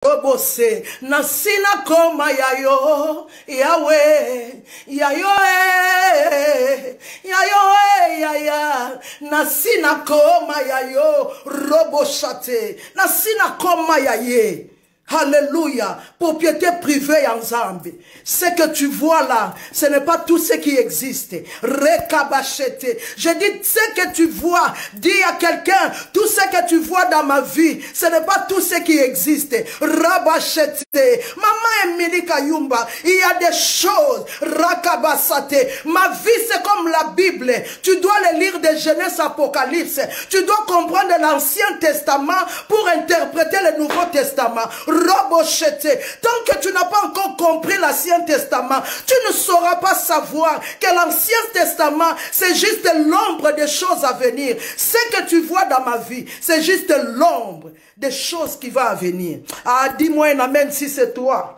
Robose, nasina koma yayo, Yahweh, yaya, nasina koma yayo, roboshate, nasina koma yaye. Alléluia, propriété privée ensemble. Ce que tu vois là, ce n'est pas tout ce qui existe. Rekabachete. Je dis ce que tu vois, dis à quelqu'un, tout ce que tu vois dans ma vie, ce n'est pas tout ce qui existe. Rabachete. Maman Emily Kayumba, il y a des choses. Rakabasate. Ma vie c'est comme la Bible. Tu dois le lire de Genèse Apocalypse. Tu dois comprendre l'Ancien Testament pour interpréter le Nouveau Testament. Tant que tu n'as pas encore compris l'Ancien Testament, tu ne sauras pas savoir que l'Ancien Testament, c'est juste l'ombre des choses à venir. Ce que tu vois dans ma vie, c'est juste l'ombre des choses qui vont venir. Ah, dis-moi un amen si c'est toi.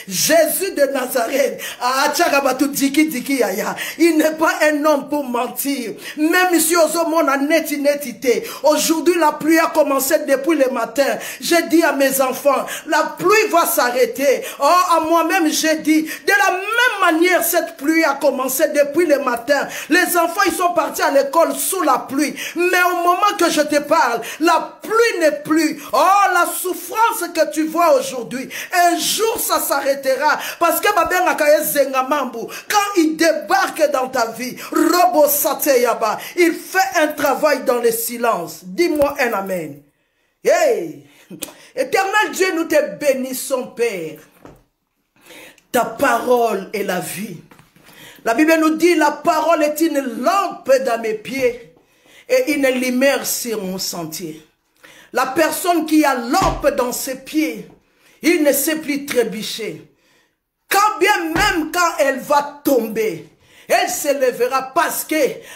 Jésus de Nazareth, il n'est pas un homme pour mentir. Même ici aux hommes, on a netité. Aujourd'hui, la pluie a commencé depuis le matin. J'ai dit à mes enfants, la pluie va s'arrêter. Oh, à moi-même, j'ai dit, de la même manière, cette pluie a commencé depuis le matin. Les enfants, ils sont partis à l'école sous la pluie. Mais au moment que je te parle, la pluie n'est plus. Oh, la souffrance que tu vois aujourd'hui, un jour ça s'arrêtera parce que quand il débarque dans ta vie, il fait un travail dans le silence. Dis-moi un amen. Hey! Éternel Dieu, nous te bénissons, Père. Ta parole est la vie. La Bible nous dit, la parole est une lampe dans mes pieds et une lumière sur mon sentier. La personne qui a lampe dans ses pieds, il ne sait plus trébucher. Quand bien même quand elle va tomber, elle se lèvera parce que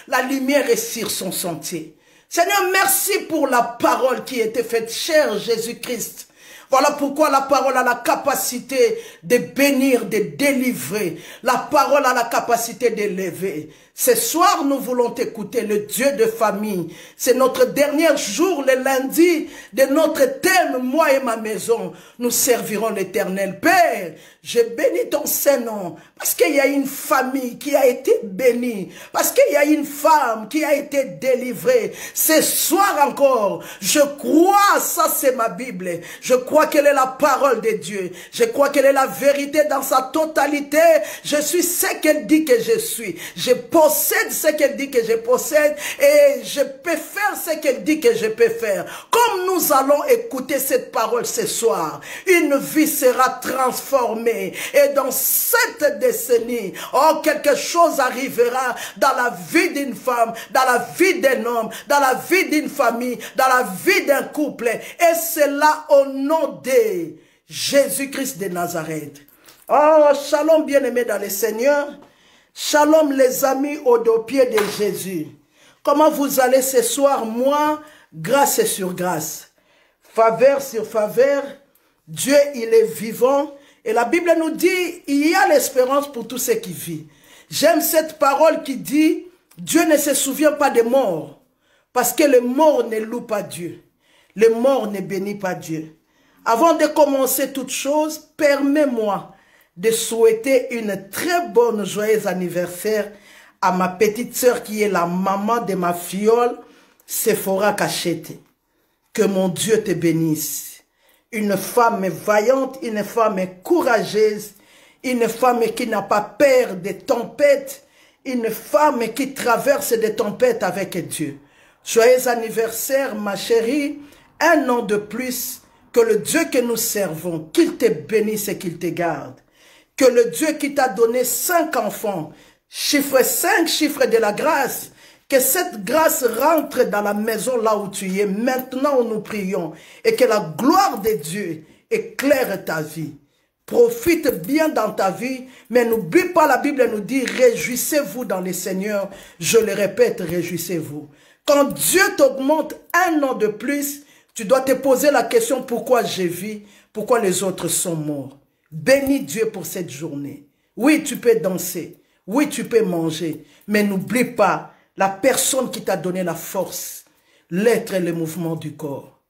la lumière est sur son sentier. Seigneur, merci pour la parole qui était faite chère Jésus-Christ. Voilà pourquoi la parole a la capacité de bénir, de délivrer. La parole a la capacité d'élever. Ce soir, nous voulons t'écouter, le Dieu de famille. C'est notre dernier jour, le lundi, de notre thème, moi et ma maison. Nous servirons l'Éternel. Père, je bénis ton Saint-Nom, parce qu'il y a une famille qui a été bénie, parce qu'il y a une femme qui a été délivrée. Ce soir encore, je crois, ça c'est ma Bible, je crois qu'elle est la parole de Dieu. Je crois qu'elle est la vérité dans sa totalité. Je suis ce qu'elle dit que je suis. Je possède ce qu'elle dit que je possède et je peux faire ce qu'elle dit que je peux faire. Comme nous allons écouter cette parole ce soir, une vie sera transformée et dans cette décennie, oh, quelque chose arrivera dans la vie d'une femme, dans la vie d'un homme, dans la vie d'une famille, dans la vie d'un couple, et cela au nom de Jésus-Christ de Nazareth. Oh, shalom bien-aimés dans le Seigneur. Shalom les amis au dos pied de Jésus. Comment vous allez ce soir? Moi, grâce sur grâce. Faveur sur faveur. Dieu, il est vivant. Et la Bible nous dit, il y a l'espérance pour tous ceux qui vivent. J'aime cette parole qui dit, Dieu ne se souvient pas des morts. Parce que le mort ne loue pas Dieu. Le mort ne bénit pas Dieu. Avant de commencer toute chose, permets-moi de souhaiter une très bonne, joyeux anniversaire à ma petite sœur qui est la maman de ma fiole, Sephora Cachete. Que mon Dieu te bénisse. Une femme vaillante, une femme courageuse, une femme qui n'a pas peur des tempêtes, une femme qui traverse des tempêtes avec Dieu. Joyeux anniversaire, ma chérie, un an de plus, que le Dieu que nous servons, qu'il te bénisse et qu'il te garde. Que le Dieu qui t'a donné 5 enfants, chiffre 5, chiffre de la grâce, que cette grâce rentre dans la maison là où tu es, maintenant où nous prions, et que la gloire de Dieu éclaire ta vie. Profite bien dans ta vie, mais n'oublie pas, la Bible nous dit, réjouissez-vous dans le Seigneur. Je le répète, réjouissez-vous. Quand Dieu t'augmente un an de plus, tu dois te poser la question, pourquoi je vis, pourquoi les autres sont morts. Bénis Dieu pour cette journée. Oui, tu peux danser. Oui, tu peux manger. Mais n'oublie pas la personne qui t'a donné la force, l'être et le mouvement du corps.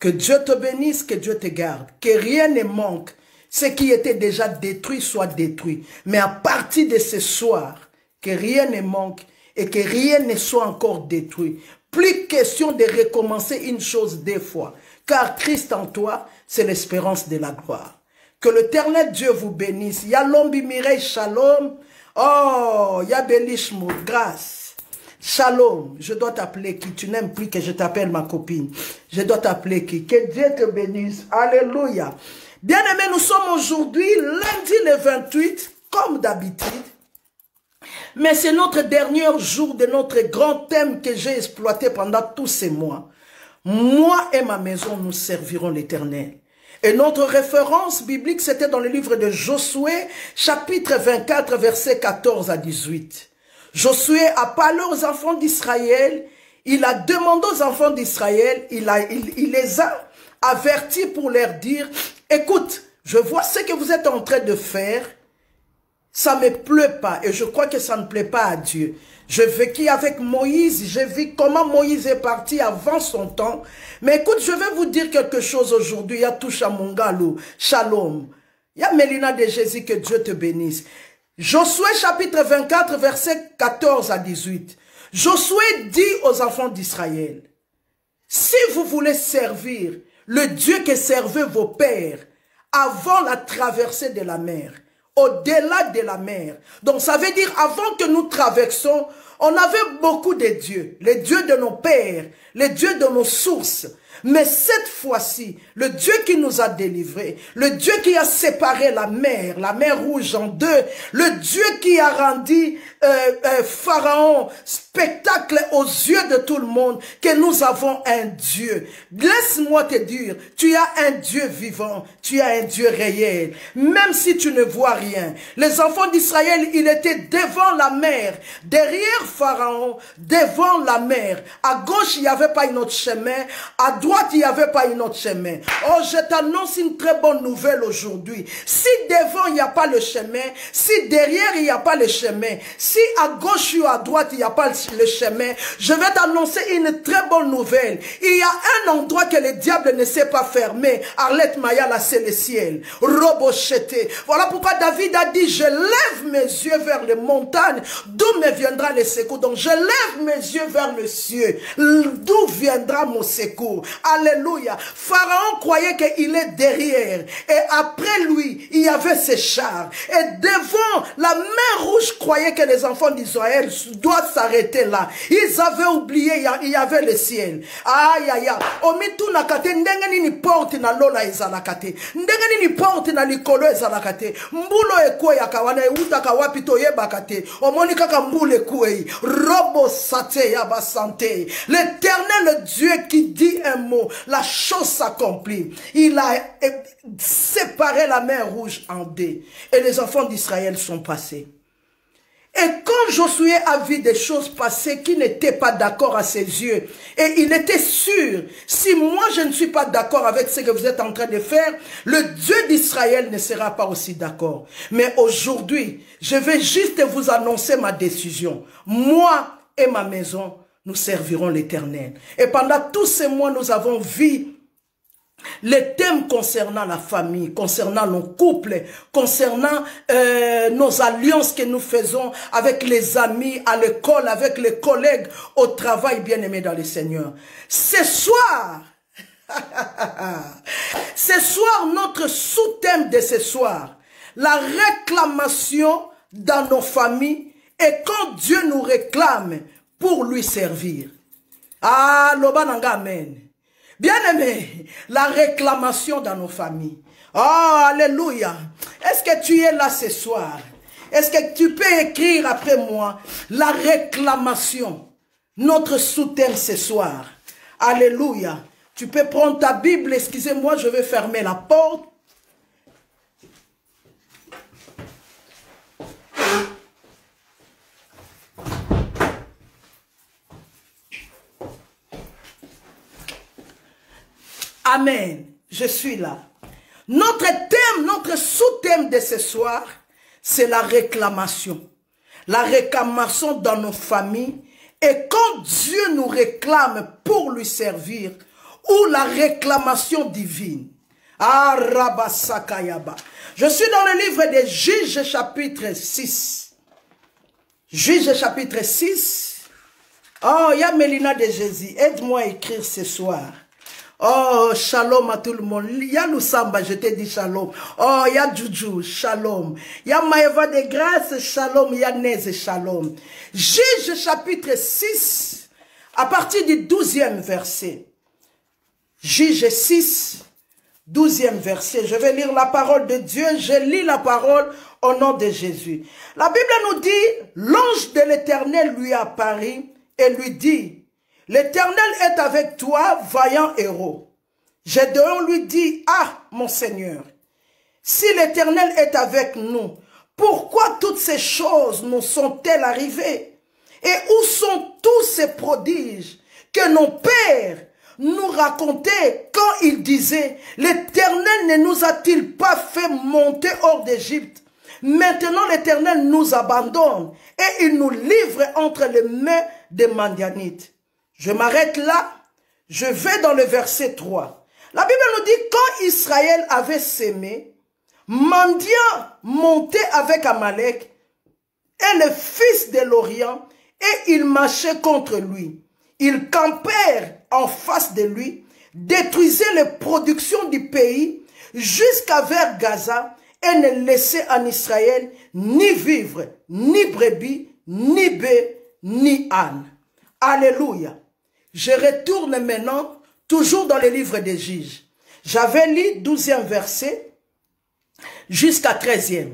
Que Dieu te bénisse, que Dieu te garde. Que rien ne manque. Ce qui était déjà détruit soit détruit. Mais à partir de ce soir, que rien ne manque et que rien ne soit encore détruit. Plus question de recommencer une chose deux fois. Car Christ en toi, c'est l'espérance de la gloire. Que l'Éternel Dieu vous bénisse. Yalombi Mireille, shalom. Oh, Yabelishmo, grâce. Shalom. Je dois t'appeler qui? Tu n'aimes plus que je t'appelle ma copine. Je dois t'appeler qui? Que Dieu te bénisse. Alléluia. Bien-aimés, nous sommes aujourd'hui, lundi le 28, comme d'habitude. Mais c'est notre dernier jour de notre grand thème que j'ai exploité pendant tous ces mois. Moi et ma maison, nous servirons l'Éternel. Et notre référence biblique, c'était dans le livre de Josué, chapitre 24, versets 14 à 18. Josué a parlé aux enfants d'Israël, il a demandé aux enfants d'Israël, il les a avertis pour leur dire, écoute, je vois ce que vous êtes en train de faire, ça ne me plaît pas et je crois que ça ne plaît pas à Dieu. Je vécu avec Moïse, j'ai vu comment Moïse est parti avant son temps. Mais écoute, je vais vous dire quelque chose aujourd'hui. Il y a Toucha Mongalo, Shalom. Il y a Mélina de Jésus, que Dieu te bénisse. Josué chapitre 24, versets 14 à 18. Josué dit aux enfants d'Israël, si vous voulez servir le Dieu que servaient vos pères avant la traversée de la mer, au-delà de la mer. Donc ça veut dire avant que nous traversons, on avait beaucoup de dieux. Les dieux de nos pères, les dieux de nos sources. Mais cette fois-ci, le Dieu qui nous a délivrés, le Dieu qui a séparé la mer rouge en deux, le Dieu qui a rendu Pharaon spectacle aux yeux de tout le monde, que nous avons un Dieu. Laisse-moi te dire, tu as un Dieu vivant, tu as un Dieu réel, même si tu ne vois rien. Les enfants d'Israël, ils étaient devant la mer, derrière Pharaon, devant la mer. À gauche, il n'y avait pas un autre chemin, à droite, il n'y avait pas un autre chemin. Oh, je t'annonce une très bonne nouvelle aujourd'hui. Si devant, il n'y a pas le chemin, si derrière, il n'y a pas le chemin, si à gauche ou à droite, il n'y a pas le chemin, je vais t'annoncer une très bonne nouvelle. Il y a un endroit que le diable ne sait pas fermer. Arlette Maya, là, c'est le ciel. Robocheté. Voilà pourquoi David a dit, je lève mes yeux vers les montagnes, d'où me viendra le secours. Donc, je lève mes yeux vers le ciel, d'où viendra mon secours. Alléluia. Pharaon croyait qu'il est derrière. Et après lui, il y avait ses chars. Et devant la mer rouge, croyait que les enfants d'Israël doivent s'arrêter là. Ils avaient oublié, il y avait le ciel. Aïe, aïe, aïe. Omitu nakate, ndengeni ni porte na lola ezalakate. Ndengeni ni porte na likolo ezalakate. Mbulo ekwe yakawana, utaka wapito yebakate. Omoni kaka mbule kwe. Robo sate yabasante. L'Éternel Dieu qui dit un mot, la chose s'accomplit. Il a séparé la mer rouge en deux. Et les enfants d'Israël sont passés. Et quand Josué a vu des choses passer qui n'étaient pas d'accord à ses yeux, et il était sûr, si moi je ne suis pas d'accord avec ce que vous êtes en train de faire, le Dieu d'Israël ne sera pas aussi d'accord. Mais aujourd'hui, je vais juste vous annoncer ma décision. Moi et ma maison, nous servirons l'Éternel. Et pendant tous ces mois, nous avons vu les thèmes concernant la famille, concernant nos couples, concernant nos alliances que nous faisons avec les amis à l'école, avec les collègues au travail, bien-aimés dans le Seigneur. Ce soir, notre sous-thème de ce soir, la réclamation dans nos familles et quand Dieu nous réclame pour lui servir. Ah, l'obananga, amen. Bien-aimé, la réclamation dans nos familles. Oh, alléluia. Est-ce que tu es là ce soir? Est-ce que tu peux écrire après moi la réclamation? Notre sous-thème ce soir. Alléluia. Tu peux prendre ta Bible, excusez-moi, je vais fermer la porte. Amen. Je suis là. Notre thème, notre sous-thème de ce soir, c'est la réclamation. La réclamation dans nos familles. Et quand Dieu nous réclame pour lui servir, ou la réclamation divine. Ah, Rabasakayaba. Je suis dans le livre des Juges chapitre 6. Juges chapitre 6. Oh, il y a Mélina de Jésus. Aide-moi à écrire ce soir. Oh, shalom à tout le monde. Il y a Lusamba, je t'ai dit shalom. Oh, il y a Juju, shalom. Il y a Maëva de Grâce, shalom. Il y a Nez, shalom. Juges chapitre 6, à partir du 12e verset. Juges 6, 12e verset. Je vais lire la parole de Dieu. Je lis la parole au nom de Jésus. La Bible nous dit, l'ange de l'Éternel lui apparut et lui dit, l'Éternel est avec toi, vaillant héros. Gédéon lui dit, ah, mon Seigneur, si l'Éternel est avec nous, pourquoi toutes ces choses nous sont-elles arrivées? Et où sont tous ces prodiges que nos pères nous racontaient quand ils disaient, l'Éternel ne nous a-t-il pas fait monter hors d'Égypte? Maintenant l'Éternel nous abandonne et il nous livre entre les mains des Madianites. Je m'arrête là, je vais dans le verset 3. La Bible nous dit, quand Israël avait sémé, Mandian montait avec Amalek et les fils de l'Orient, et ils marchaient contre lui. Ils campèrent en face de lui, détruisaient les productions du pays jusqu'à vers Gaza, et ne laissaient en Israël ni vivre, ni brebis, ni bœufs, ni ânes. Alléluia. Je retourne maintenant, toujours dans le livre des Juges. J'avais lu 12e verset jusqu'à 13e.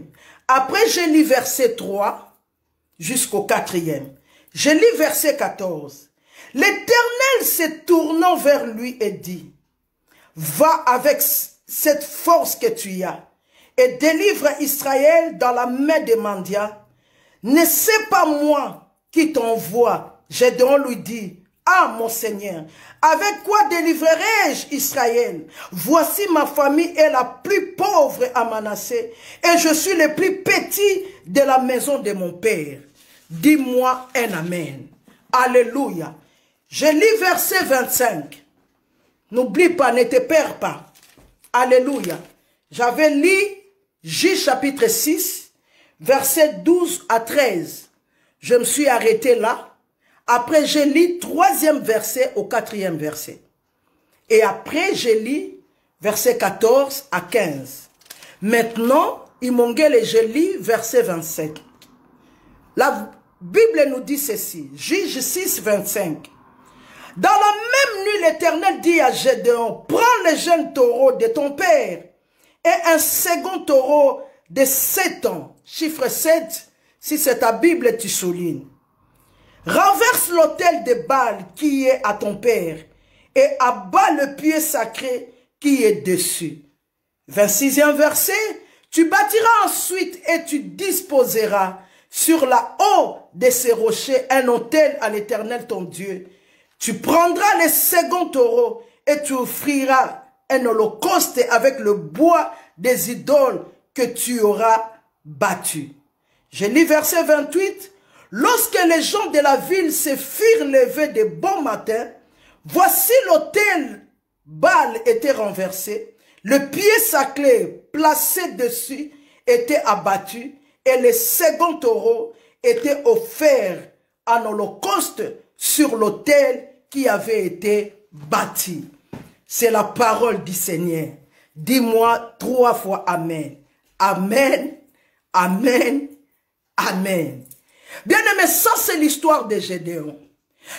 Après, j'ai lu verset 3 jusqu'au 4e. Je lis verset 14. L'Éternel se tournant vers lui et dit, va avec cette force que tu as et délivre Israël dans la main des Mandias. Ne sais pas moi qui t'envoie. Gédéon lui dit, ah, mon Seigneur, avec quoi délivrerai-je Israël? Voici ma famille est la plus pauvre à Manassé, et je suis le plus petit de la maison de mon père. Dis-moi un amen. Alléluia. Je lis verset 25. N'oublie pas, ne te perds pas. Alléluia. J'avais lu Juges chapitre 6, verset 12 à 13. Je me suis arrêté là. Après, j'ai lu 3e verset au 4e verset. Et après, j'ai lu verset 14 à 15. Maintenant, Imongele, je lis verset 27. La Bible nous dit ceci. Juges 6, 25. Dans la même nuit, l'Éternel dit à Gédéon, prends le jeune taureau de ton père et un second taureau de 7 ans. Chiffre 7, si c'est ta Bible, tu soulignes. Renverse l'autel de Baal qui est à ton père et abat le pied sacré qui est dessus. 26e verset. Tu bâtiras ensuite et tu disposeras sur la haut de ces rochers un autel à l'Éternel ton Dieu. Tu prendras le second taureau et tu offriras un holocauste avec le bois des idoles que tu auras battu. Je lis verset 28. Lorsque les gens de la ville se firent lever de bon matin, voici l'autel Baal était renversé, le pied sacré placé dessus était abattu et le second taureau était offert en holocauste sur l'autel qui avait été bâti. C'est la parole du Seigneur. Dis-moi 3 fois Amen. Amen, Amen, Amen. Bien-aimé, ça c'est l'histoire de Gédéon.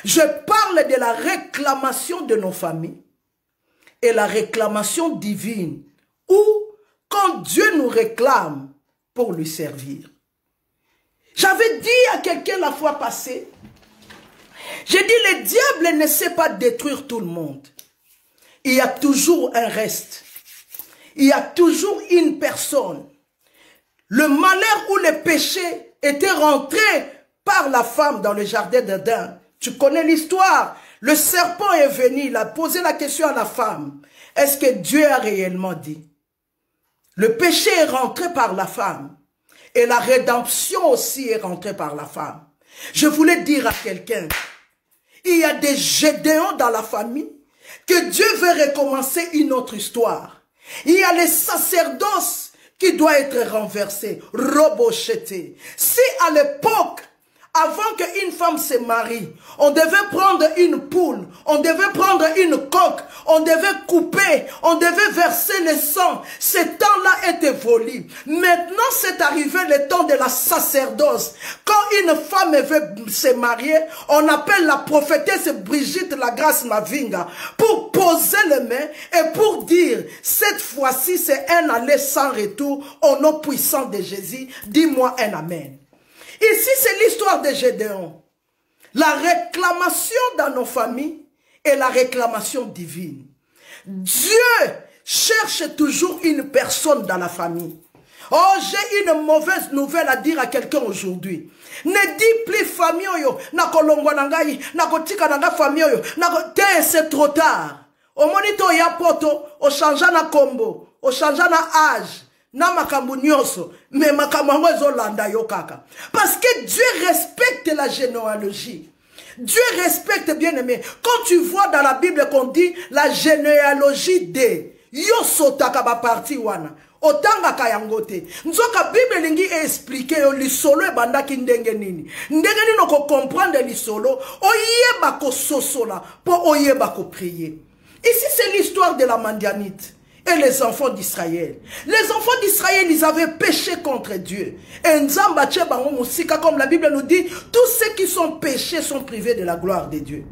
Je parle de la réclamation de nos familles et la réclamation divine, ou quand Dieu nous réclame pour lui servir. J'avais dit à quelqu'un la fois passée, j'ai dit le diable ne sait pas détruire tout le monde. Il y a toujours un reste. Il y a toujours une personne. Le malheur ou le péché était rentré par la femme dans le jardin d'Éden. Tu connais l'histoire. Le serpent est venu, il a posé la question à la femme. Est-ce que Dieu a réellement dit? Le péché est rentré par la femme. Et la rédemption aussi est rentrée par la femme. Je voulais dire à quelqu'un, il y a des Gédéons dans la famille. que Dieu veut recommencer une autre histoire. Il y a les sacerdoces qui doivent être renversés, robochetés. Si à l'époque, avant qu'une femme se marie, on devait prendre une poule, on devait prendre une coque, on devait couper, on devait verser le sang. Ce temps-là était volé. Maintenant, c'est arrivé le temps de la sacerdoce. Quand une femme veut se marier, on appelle la prophétesse Brigitte Lagrace Mavinga pour poser les mains et pour dire, cette fois-ci, c'est un aller sans retour au nom puissant de Jésus. Dis-moi un amen. Ici, c'est l'histoire de Gédéon. La réclamation dans nos familles et la réclamation divine. Dieu cherche toujours une personne dans la famille. Oh, j'ai une mauvaise nouvelle à dire à quelqu'un aujourd'hui. Ne dis plus famille, c'est trop tard. Au monito ya poto, au changeant na combo, au changeant na âge. Na makambu nyonso, mais makambu ezolanda yo kaka. Parce que Dieu respecte la généalogie. Dieu respecte, bien aimé. Quand tu vois dans la Bible qu'on dit la généalogie de yo sotaka ba parti wana. Otanga kayangote. Nzoka Bible lingi explique yo lisolo e bandaki ndenge nini. Ndenge nini ko comprendre lisolo, oyeba ko sosola, po oyeba ko prier. Ici c'est l'histoire de la Mandianite. Et les enfants d'Israël. Les enfants d'Israël, ils avaient péché contre Dieu. Et comme la Bible nous dit, tous ceux qui sont péchés sont privés de la gloire de Dieu.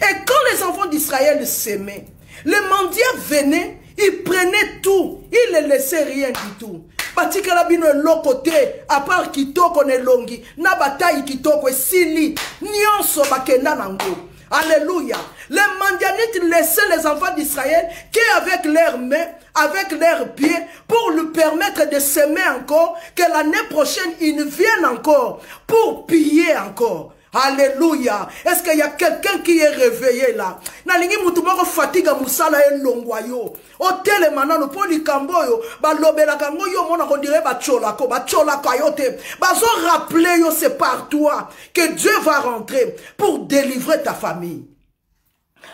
Et quand les enfants d'Israël s'aimaient, les mendiants venaient, ils prenaient tout, ils ne laissaient rien du tout. À part kitoko ne longi, na bataille kitoko sili, nyonso bakenda nango. Alléluia. Les Mandianites laissaient les enfants d'Israël qui avec leurs mains, avec leurs pieds, pour lui permettre de s'aimer encore, que l'année prochaine, ils viennent encore, pour piller encore. Alléluia. Est-ce qu'il y a quelqu'un qui est réveillé là? Nalingi mutumako fatiga musala e longwayo. Hôtel manano poli kamboyo, ba lobela kango yo mona ko dire ba cholako yote. Bazo rappeler yo c'est par toi que Dieu va rentrer pour délivrer ta famille.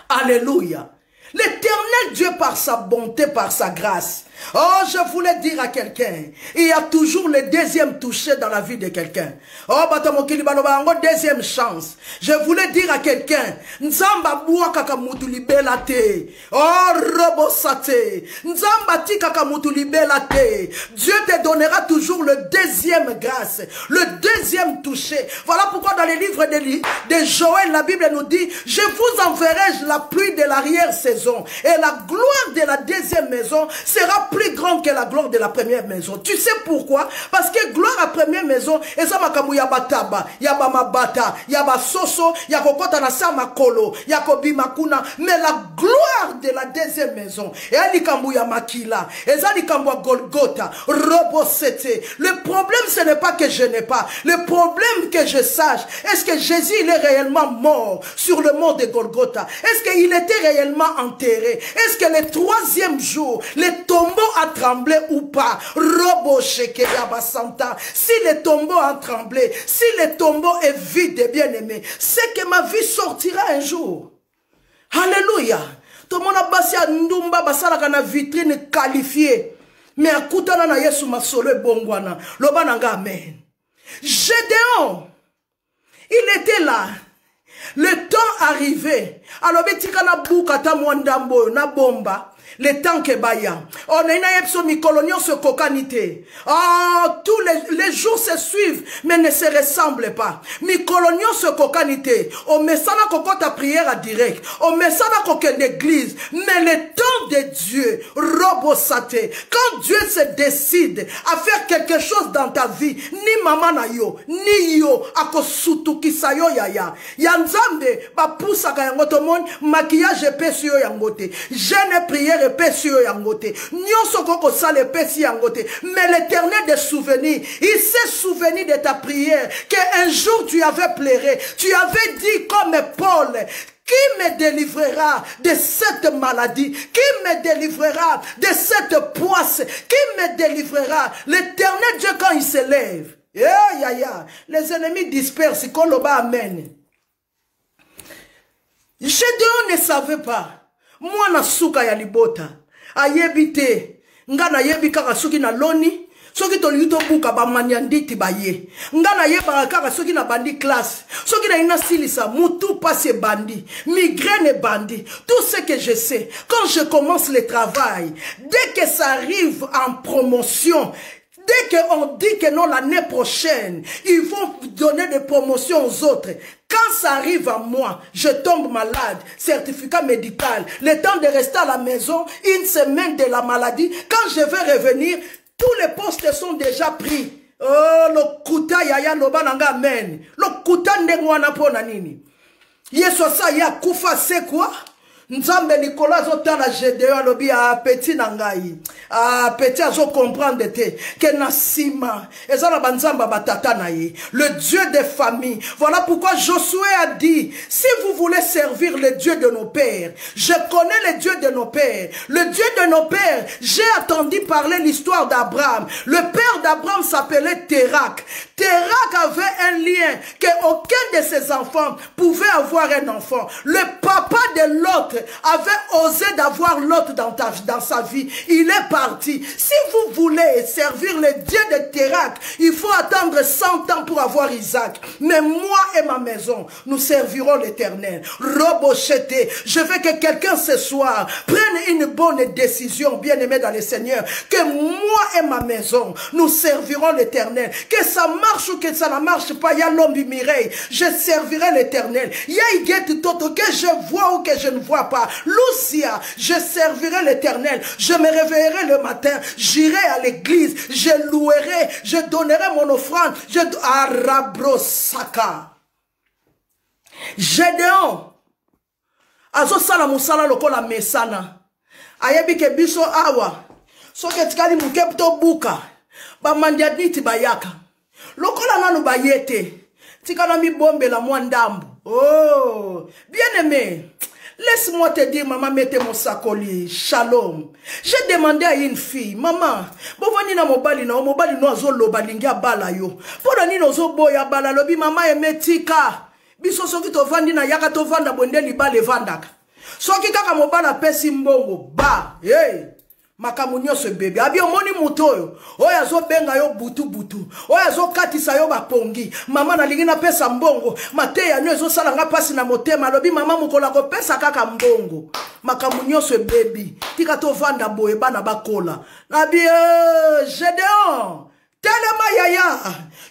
Alléluia. L'éternel Dieu par sa bonté, par sa grâce. Oh, je voulais dire à quelqu'un, il y a toujours le deuxième touché dans la vie de quelqu'un. Oh, batamokili balobango, deuxième chance. Je voulais dire à quelqu'un, Nzamba bua kakamutu libelate. Oh, robosate. Nzamba ti kakamutu libelate. Dieu te donnera toujours le deuxième grâce, le deuxième touché. Voilà pourquoi dans les livres de Joël, la Bible nous dit, je vous enverrai la pluie de l'arrière-saison. Et la gloire de la deuxième maison sera plus grande que la gloire de la première maison. Tu sais pourquoi? Parce que gloire à première maison, eza makamu ya bataba, ya ba mabata, ya ba soso, ya kokota na sa makolo, ya kobi makuna, mais la gloire de la deuxième maison, et ali kambu ya makila, eza li kambu ya Golgotha, robosete. Le problème ce n'est pas que je n'ai pas, le problème que je sache, est-ce que Jésus il est réellement mort sur le mont de Golgotha? Est-ce qu'il était réellement enterré? Est-ce que le troisième jour, le tombeau a tremblé ou pas? Robo sheke yabasanta. Si le tombeau a tremblé, si le tombeau est vide, bien aimé, c'est que ma vie sortira un jour. Alléluia. Tout le monde a basé à Ndumba, basala na vitrine qualifiée. Mais à Koutana na Yesu masolo bongwana. Lobananga amen. Gédéon, il était là. Le temps arrivé. Alors, betikana bukata mwandambo na bomba. Le temps que baya. On a une epso mikolonio se kokanite. Oh, tous les jours se suivent, mais ne se ressemblent pas. Mikolonio se kokanite. On met ça dans ta prière à direct. On met ça dans l'église. Mais le temps de Dieu, robosate. Quand Dieu se décide à faire quelque chose dans ta vie, ni maman na yo, ni yo, ako sutukisa yo yaya. Yanzambe, ba poussa kayangoto mon, maquillage épais yo yangote. Jeune prière mais l'Éternel des souvenirs, il s'est souvenu de ta prière, qu'un jour tu avais pleuré, tu avais dit comme Paul, qui me délivrera de cette maladie? Qui me délivrera de cette poisse? Qui me délivrera? L'Éternel Dieu quand il se lève, les ennemis dispersent, Koloba amen. Gédéon ne savait pas. mwana suka ya libota ayebi te nga na yebi kaka soki na loni soki tolingi tobuka bamanianditi baye nga na yebaka kaka soki na bandi classe soki na ina silisa mutu pasi bandi migraine bandi tout ce que je sais quand je commence le travail dès que ça arrive en promotion. Dès qu'on dit que non, l'année prochaine, ils vont donner des promotions aux autres. Quand ça arrive à moi, je tombe malade, certificat médical, le temps de rester à la maison, une semaine de la maladie, quand je vais revenir, tous les postes sont déjà pris. Oh, le kuta yaya loba nanga amen. Le kuta ndengwana pona nini. Yeso sa ya kufa c'est quoi? Nzambe Nicolas Zotana Gédéon alobi a petit nangai. A petit azo comprendre te que nasima ezala banzamba batata na ye. Le Dieu des familles. Voilà pourquoi Josué a dit, si vous voulez servir le Dieu de nos pères, je connais le Dieu de nos pères. Le Dieu de nos pères, j'ai entendu parler l'histoire d'Abraham. Le père d'Abraham s'appelait Térak. Térak avait un lien que aucun de ses enfants pouvait avoir un enfant. Le papa de l'autre avait osé d'avoir l'autre dans sa vie. Il est parti. Si vous voulez servir le Dieu de Térak, il faut attendre 100 ans pour avoir Isaac. Mais moi et ma maison, nous servirons l'Éternel. Robocheté, je veux que quelqu'un ce soir prenne une bonne décision, bien-aimé dans le Seigneur, que moi et ma maison, nous servirons l'Éternel. Que ça marche ou que ça ne marche pas, il y a l'homme du Mireille, je servirai l'Éternel. Il y a Iguette Toto que je vois ou que je ne vois pas. Lucia, je servirai l'Éternel. Je me réveillerai le matin, j'irai à l'église, je louerai, je donnerai mon offrande. Arabrosaka. Gédéon, azo sala musala lokola mesana. Ayebi ke biso awa. Soke tikali mukepto buka. Ba mandiaditi bayaka. Lokola nanu bayete. Tikana mi bombe la mwandambu. Oh, bien aimé. Laisse-moi te dire, maman, mettez mon sacoli. Shalom. J'ai demandé à une fille, maman, bovani na mobali no azolo balingia bala yo. Poda ni no zo boya bala lobi mama emetika. Biso soki to vandi na yaka to vanda bonde libale vandaka. Soki kaka mobala pesi mbongo ba. Hey. Makamunyo se bébé. Abi omoni mutoyo. Oya zo benga yo butu. Oya zo katisa yo bapongi. Mama na lingina pesa mbongo. Mate ya nyo zo sala nga pasi na motema. Lobi mama mukola ko pesa kaka mbongo. Makamunyo se bébé. Tika to vanda boye bana bakola. Abi Gédéon. Tellement yaya.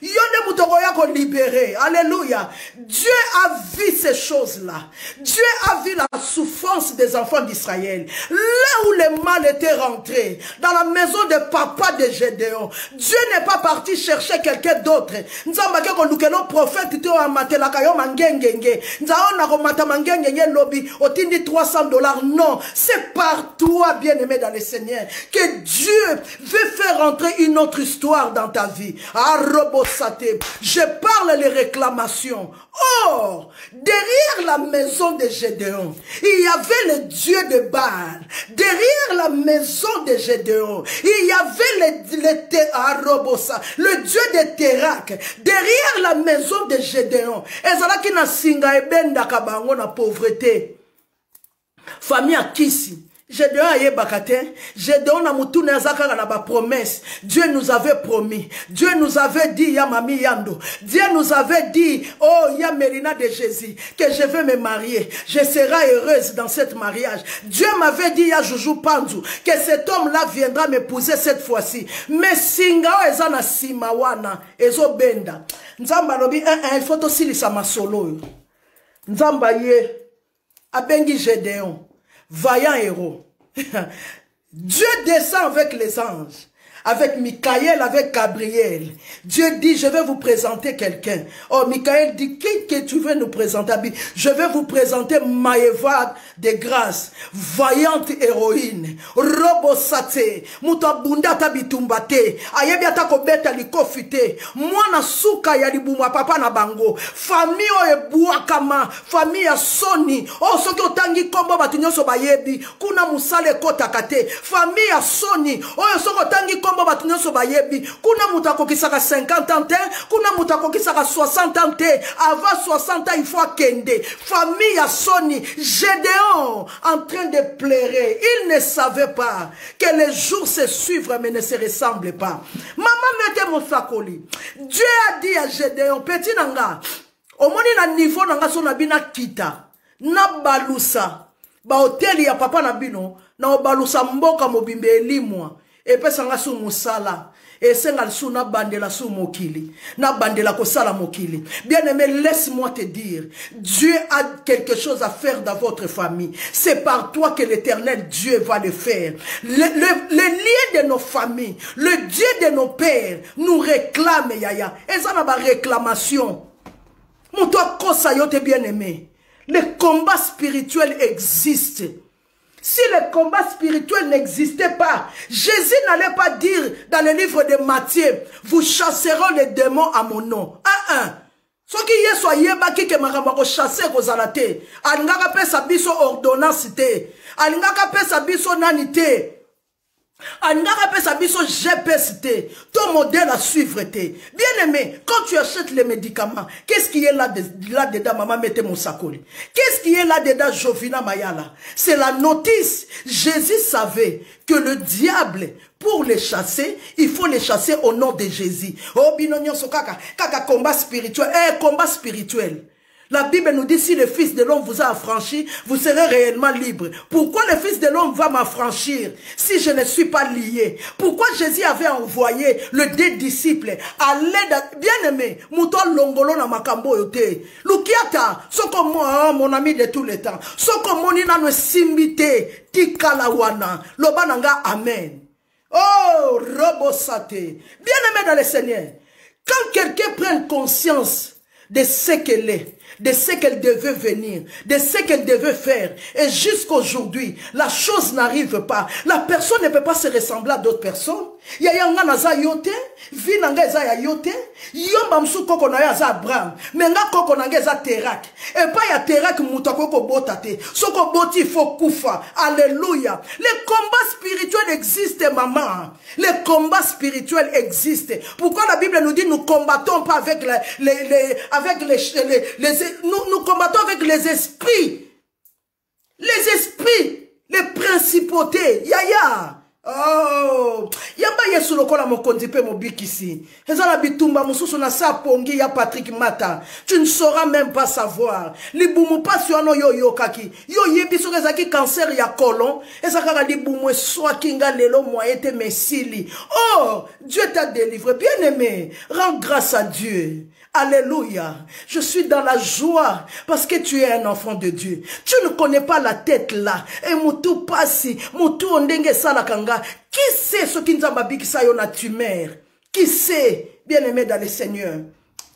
Yonde mutoko yako libéré. Alléluia. Dieu a vu ces choses-là. Dieu a vu la souffrance des enfants d'Israël. Là où le mal était rentré, dans la maison de papa de Gédéon, Dieu n'est pas parti chercher quelqu'un d'autre. Nzamba ke kolukelo prophète te o amatela kayo mangengenge. Nzao na komata mangengenge lobi otindi $300. Non, c'est par toi, bien-aimé dans le Seigneur, que Dieu veut faire rentrer une autre histoire dans ta vie. Je parle les réclamations. Or, derrière la maison de Gédéon, il y avait le Dieu de Baal. Derrière la maison de Gédéon, il y avait le Dieu de Térak. Derrière la maison de Gédéon, ezalaki na singa ebenda kabango na pauvreté. Famille à Kisi. Gédéon aye bakate, Gédéon na mutune azaka na ba promesse. Dieu nous avait promis. Dieu nous avait dit ya mami yando. Dieu nous avait dit oh ya Mérina de Jésus que je vais me marier. Je serai heureuse dans cet mariage. Dieu m'avait dit ya Joujou Panzu que cet homme-là viendra m'épouser cette fois-ci. Mais singa ezana simawana ezo benda. Nzamba lobi il faut aussi lisa masolo. Nzamba ye abengi Gédéon. Vaillant héros. Dieu descend avec les anges, avec Michael, avec Gabriel. Dieu dit, je vais vous présenter quelqu'un. Oh, Michael dit, qui que tu veux nous présenter? Je vais vous présenter Maëva de grâce, vaillante héroïne. Robosate, mutabunda tabitumbate, ayebiata kobeta likofite, mwana suka ya libuma papa na bango, famille ebuakama, famille ya soni, oh soki otangi kombo batunyoso bayebi, kuna musale kota kate, famille ya soni, oh soki otangi kombo batunyoso bayebi. Kuna mutako kisaka 50 ans, kuna mutako kisaka 60 ans, avant 60 ans, il faut kende. Famille à Sony, Gédéon, en train de pleurer. Il ne savait pas que les jours se suivent, mais ne se ressemblent pas. Maman mette mon sakoli. Dieu a dit à Gédéon, petit nanga, au moins na niveau nanga son abina kita, na balusa. Ba hôtel ya papa na bino na obalusa mboka mobimbe elimwa epesa nga su musala esenga su na bandela su mokili na bandela ko sala mokili. Bien-aimé, laisse-moi te dire, Dieu a quelque chose à faire dans votre famille. C'est par toi que l'Éternel Dieu va le faire. Le lien de nos familles, le Dieu de nos pères nous réclame, yaya. Et ça n'a pas réclamation. Mon toi kosa yote bien-aimé. Le combat spirituel existe. Si le combat spirituel n'existait pas, Jésus n'allait pas dire dans le livre de Matthieu, vous chasserez les démons à mon nom. Ce qui est soyez baki que maramako chasser aux alatés. Alingaka pe sabiso ordonnance te. Alingaka pe sabiso nanité. Alingaka pe sabiso GPS te. Ton modèle à suivre te. Bien aimé, quand tu achètes les médicaments, qu'est-ce qui est là-dedans, maman mette mon sakoli? Qu'est-ce qui est là-dedans, Jovina Mayala? C'est la notice. Jésus savait que le diable, pour les chasser, il faut les chasser au nom de Jésus. Oh, binonyon so kaka combat spirituel. Combat spirituel. La Bible nous dit, si le Fils de l'homme vous a affranchi, vous serez réellement libre. Pourquoi le Fils de l'homme va m'affranchir si je ne suis pas lié? Pourquoi Jésus avait envoyé le 2 disciples à l'aide, bien aimé, Mouton Longolo na makambo yote. Lukiata, soko moi, mon ami de tous les temps. Soko monina no simbite, tikalawana, lobananga amen. Oh, robosate. Bien aimé dans le Seigneur, quand quelqu'un prend conscience de ce qu'elle est, de ce qu'elle devait venir, de ce qu'elle devait faire. Et jusqu'aujourd'hui, la chose n'arrive pas. La personne ne peut pas se ressembler à d'autres personnes. Yayanga naza yote, vinanga eza ya yote, yomba msu koko na ya za Abraham, menga koko na eza Terak. Et pas ya Terak mutako ko botate. Soko boti faut kufa. Alléluia. Les combats spirituels existent, maman. Les combats spirituels existent. Pourquoi la Bible nous dit nous combattons pas avec nous combattons avec les esprits. Les esprits, les principautés. Yaya. Oh, yamba yesu lokola mokonzi pe mobikisi. Ezala bitumba mususu na sa pongi ya Patrick Mata. Tu ne sauras même pas savoir. Libumu pas ano yo yo kaki. Yo yebiso ezaki cancer ya colon. Ezaka libumu soit kinga lelo moyete mesili. Oh, Dieu t'a délivré. Bien-aimé, rends grâce à Dieu. Alléluia. Je suis dans la joie parce que tu es un enfant de Dieu. Tu ne connais pas la tête là. Et mutu pasi, mutu ondenge salakanga. Qui sait ce qui nous a babi qui sayona tumeur? Qui sait, bien-aimé dans le Seigneur?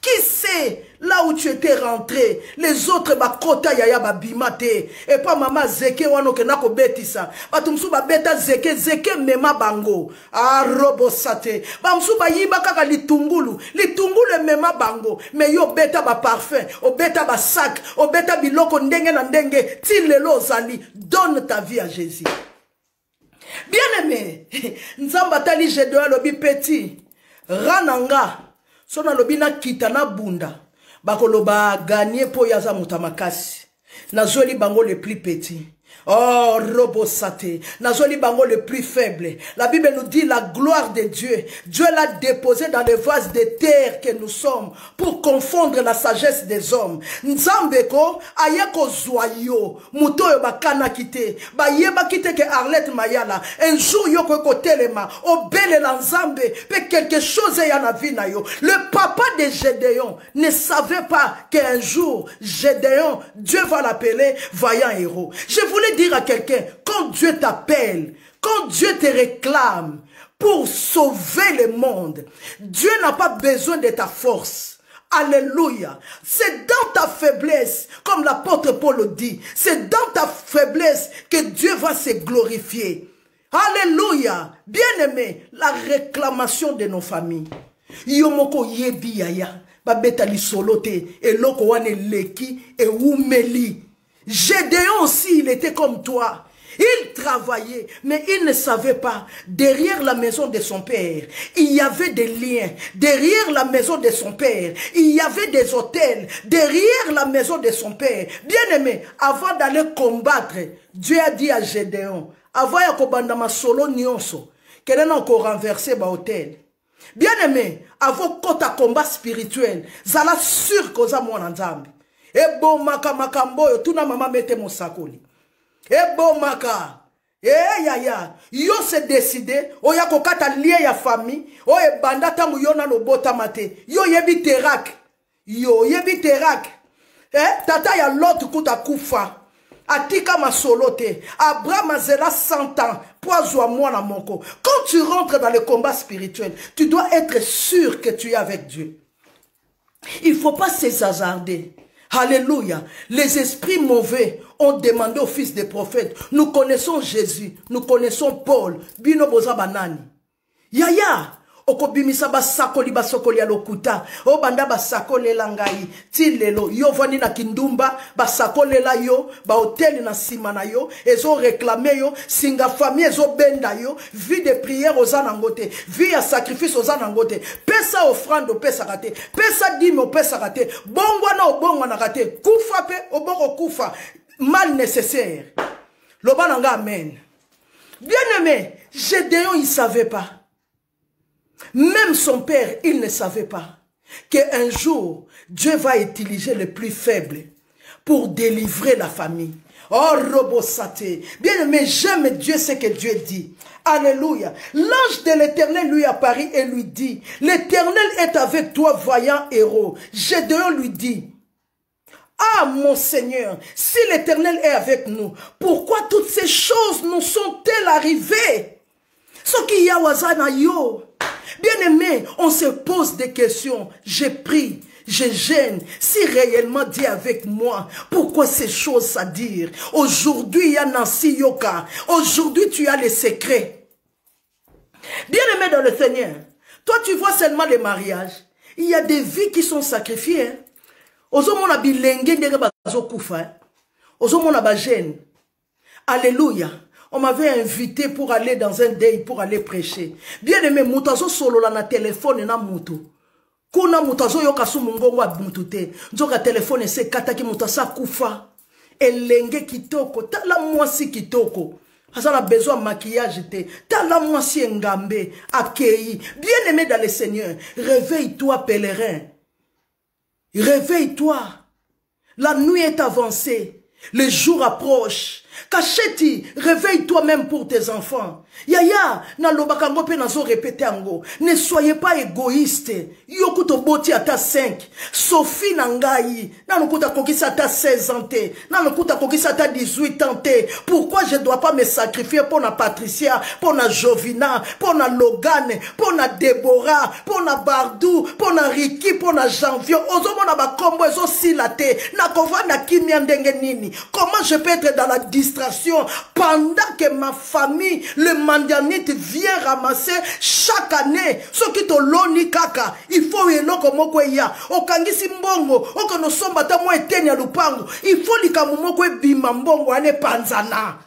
Qui sait là où tu étais rentré? Les autres bakota yaya babimate. Et pas maman zeke wano kenako betisa. Batumsu babeta zeke mema bango. Ah robosate. Bamsu bayiba kaka litungulu. Litungulu mema bango. Mais yo beta ba parfum. O beta ba sac. O beta biloko ndenge na ndenge. Tilelo zali. Donne ta vie à Jésus. Bien-aimé. Nzamba tali Gédéon lobi petit. Rananga. Sona lobina kitana bunda. Bakoloba gagné po yaza mutamakasi. Nazoli bango le plus petit. Oh, robosate. Nazoli bango le plus faible. La Bible nous dit la gloire de Dieu. Dieu l'a déposé dans le vase de terre que nous sommes pour confondre la sagesse des hommes. Nzambeko ayeko zoyo. Muto yo bakana kite. Ba yeba kite ke Arlette Mayala. Un jour yo ko telema. Obele la nzambe. Pe quelque chose ya na vie na yo. Le papa de Gédéon ne savait pas qu'un jour Gédéon, Dieu va l'appeler vaillant héros. Je voulais dire à quelqu'un, quand Dieu t'appelle, quand Dieu te réclame pour sauver le monde, Dieu n'a pas besoin de ta force. Alléluia. C'est dans ta faiblesse, comme l'apôtre Paul le dit, c'est dans ta faiblesse que Dieu va se glorifier. Alléluia. Bien-aimé, la réclamation de nos familles. Yomoko yebi yaya, babeta li solote, et loko wane leki, et umeli. Gédéon aussi, il était comme toi. Il travaillait, mais il ne savait pas. Derrière la maison de son père, il y avait des liens. Derrière la maison de son père, il y avait des hôtels. Derrière la maison de son père. Bien aimé, avant d'aller combattre, Dieu a dit à Gédéon, avant ya kobanda masolo nyonso, qu'elle n'a encore renversé ba hôtel. Bien aimé, avant kota combat spirituel, zala sûr koza mwana nzambi. Ebo maka makamboyo, tuna mama mete mosakoli. Ebo maka. Ya. Yo se décidé, o ya kokata lié ya famille, o e banda tangu yo na no bota mate. Yo yebi terak. Yo yebi terak. Tata ya l'autre kuta kufa. Atika masolote. Abraham azela 100 ans. Poisoa mwana monko. Quand tu rentres dans le combat spirituel, tu dois être sûr que tu es avec Dieu. Il ne faut pas se hasarder. Alléluia. Les esprits mauvais ont demandé au fils des prophètes. Nous connaissons Jésus. Nous connaissons Paul. Bino boza banani. Yaya. Okobimisa basakoli basokoli ya lokuta. O banda basakole langai. Tilelo. Yo vani na kindumba. Basakole la yo. Ba hoteli na simana yo. Ezo réclamé yo. Singa famille ezo benda yo. Vie de prière aux anangote. Vie à sacrifice aux anangote. Pesa offrande au pesa kate. Pesa dîme au pesa kate. Bongwa na obongwa na kate. Kufa pe obongo kufa. Mal nécessaire. Lobananga amen. Bien aimé. Gédéon il savait pas. Même son père, il ne savait pas qu'un jour, Dieu va utiliser les plus faibles pour délivrer la famille. Oh, Robosaté. Bien aimé, j'aime Dieu, ce que Dieu dit. Alléluia. L'ange de l'Éternel lui apparut et lui dit, l'Éternel est avec toi, vaillant héros. Gédéon lui dit, ah, mon Seigneur, si l'Éternel est avec nous, pourquoi toutes ces choses nous sont-elles arrivées? Ce qui y a wazana yo. Bien aimé, on se pose des questions. J'ai pris, je gêne. Si réellement Dieu est avec moi, pourquoi ces choses à dire? Aujourd'hui, il y a Nancy Yoka. Aujourd'hui, tu as les secrets. Bien aimé dans le Seigneur, toi tu vois seulement les mariages. Il y a des vies qui sont sacrifiées. Ozomona bilenge ndenge bazokufa. Ozomona ba jeune. Alléluia. On m'avait invité pour aller dans un day, pour aller prêcher. Bien aimé, moutazo solo la na téléphone na mutu. Kuna moutazo yoka su mungongo wa mutute. Nzoka téléphone se kataki moutasa kufa. Elenge kitoko, tala mwasi kitoko. Hasana besoin de maquillage te. Tala mwasi ngambe, akei. Bien aimé dans le Seigneur, réveille-toi pèlerin. Réveille-toi. La nuit est avancée. Le jour approche. Kacheti, réveille-toi même pour tes enfants. Yaya, na lobakango pe nazo répéter ango. Ne soyez pas égoïste. Yokuto boti ata 5. Sophie nangai, na nokuta kokisa ata 16 ans te. Na nokuta kokisa ata 18 ans te. Pourquoi je dois pas me sacrifier pour na Patricia, pour na Jovina, pour na Logan, pour na Deborah, pour na Bardou, pour na Ricky, pour na Janvier. Ozomo na ba kombo ezo silate. Na kova na kimia ndenge nini. Comment je peux être dans la distraction pendant que ma famille, le mandianite vient ramasser chaque année ce qui te loni kaka? Il faut eloko moko ya okangisi mbongo okono somba ta mo eteni ya lupango. Il faut likamu moko ebima mbongo ane panzana.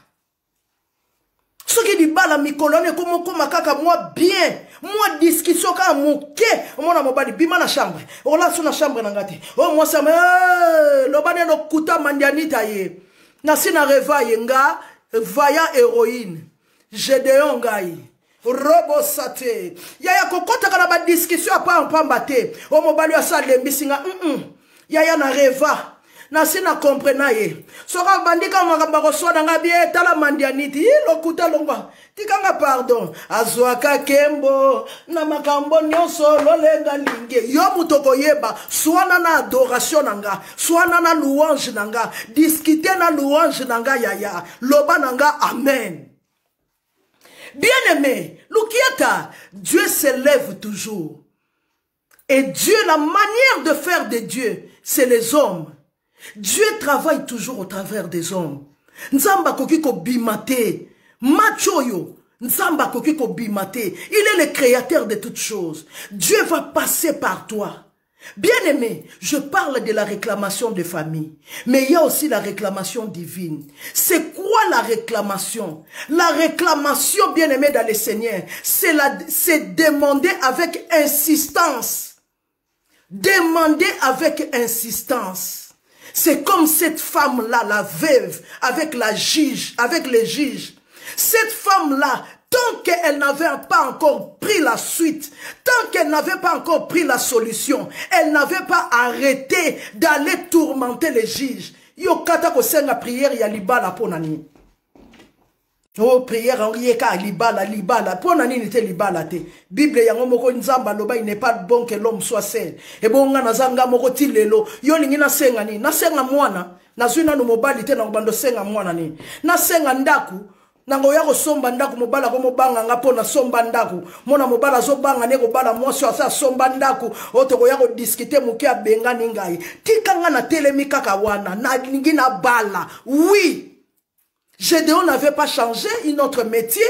Ce qui dit bala mikolone komo koma kaka moi bien. Moi discussion ka moke. Mona mobali bima na chambre. Ola so na chambre na ngati. Oh moi ça me lobane no kuta mandianita ye. Nasina reva yenga vaya héroïne. Gédéon ngai. Robosate. Yaya kokota kana ba discussion apa mpambate. O mobali asa lembisinga Yaya na reva. Nasina comprena ye. Sora bandika makamba koswana ngabie tala mandianiti. Lokuta longwa. Tikanga pardon. Azwaka kembo. Na makambo nyonso lolenga linge. Yo mutoko yeba. Swana na adoration nanga. Swana na louange nanga. Discuter na louange nanga yaya. Loba nanga amen. Bien aimé. Lukiata. Dieu s'élève toujours. Et Dieu, la manière de faire de Dieu, c'est les hommes. Dieu travaille toujours au travers des hommes. Nzamba kokiko bimate. Machoyo. Nzamba kokiko bimate. Il est le créateur de toutes choses. Dieu va passer par toi. Bien-aimé, je parle de la réclamation de famille, mais il y a aussi la réclamation divine. C'est quoi la réclamation? La réclamation, bien-aimé dans le Seigneur, c'est demander avec insistance. Demander avec insistance. C'est comme cette femme-là, la veuve, avec les juges. Cette femme-là, tant qu'elle n'avait pas encore pris la suite, tant qu'elle n'avait pas encore pris la solution, elle n'avait pas arrêté d'aller tourmenter les juges. Yo kata ko senga prière ya libala ponani. Oh prière en rieka libala ponani nite libala te. Bible yango moko nzamba loba il n'est pas bon que l'homme soit seul. E bonga nazanga moko tilelo yo lingi na senga ni na senga mwana na zwina no mobali te na bando senga mwana ni. Na senga ndaku nango ya somba ndaku mobala ko mobanga ngapo na somba ndaku mona mobala zo banga ne ko bala mwasi asa somba ndaku otoko ya ko discuter muke abenga ningai tikanga na telemi kaka wana na lingi na bala. Oui, Gédéon n'avait pas changé un autre métier.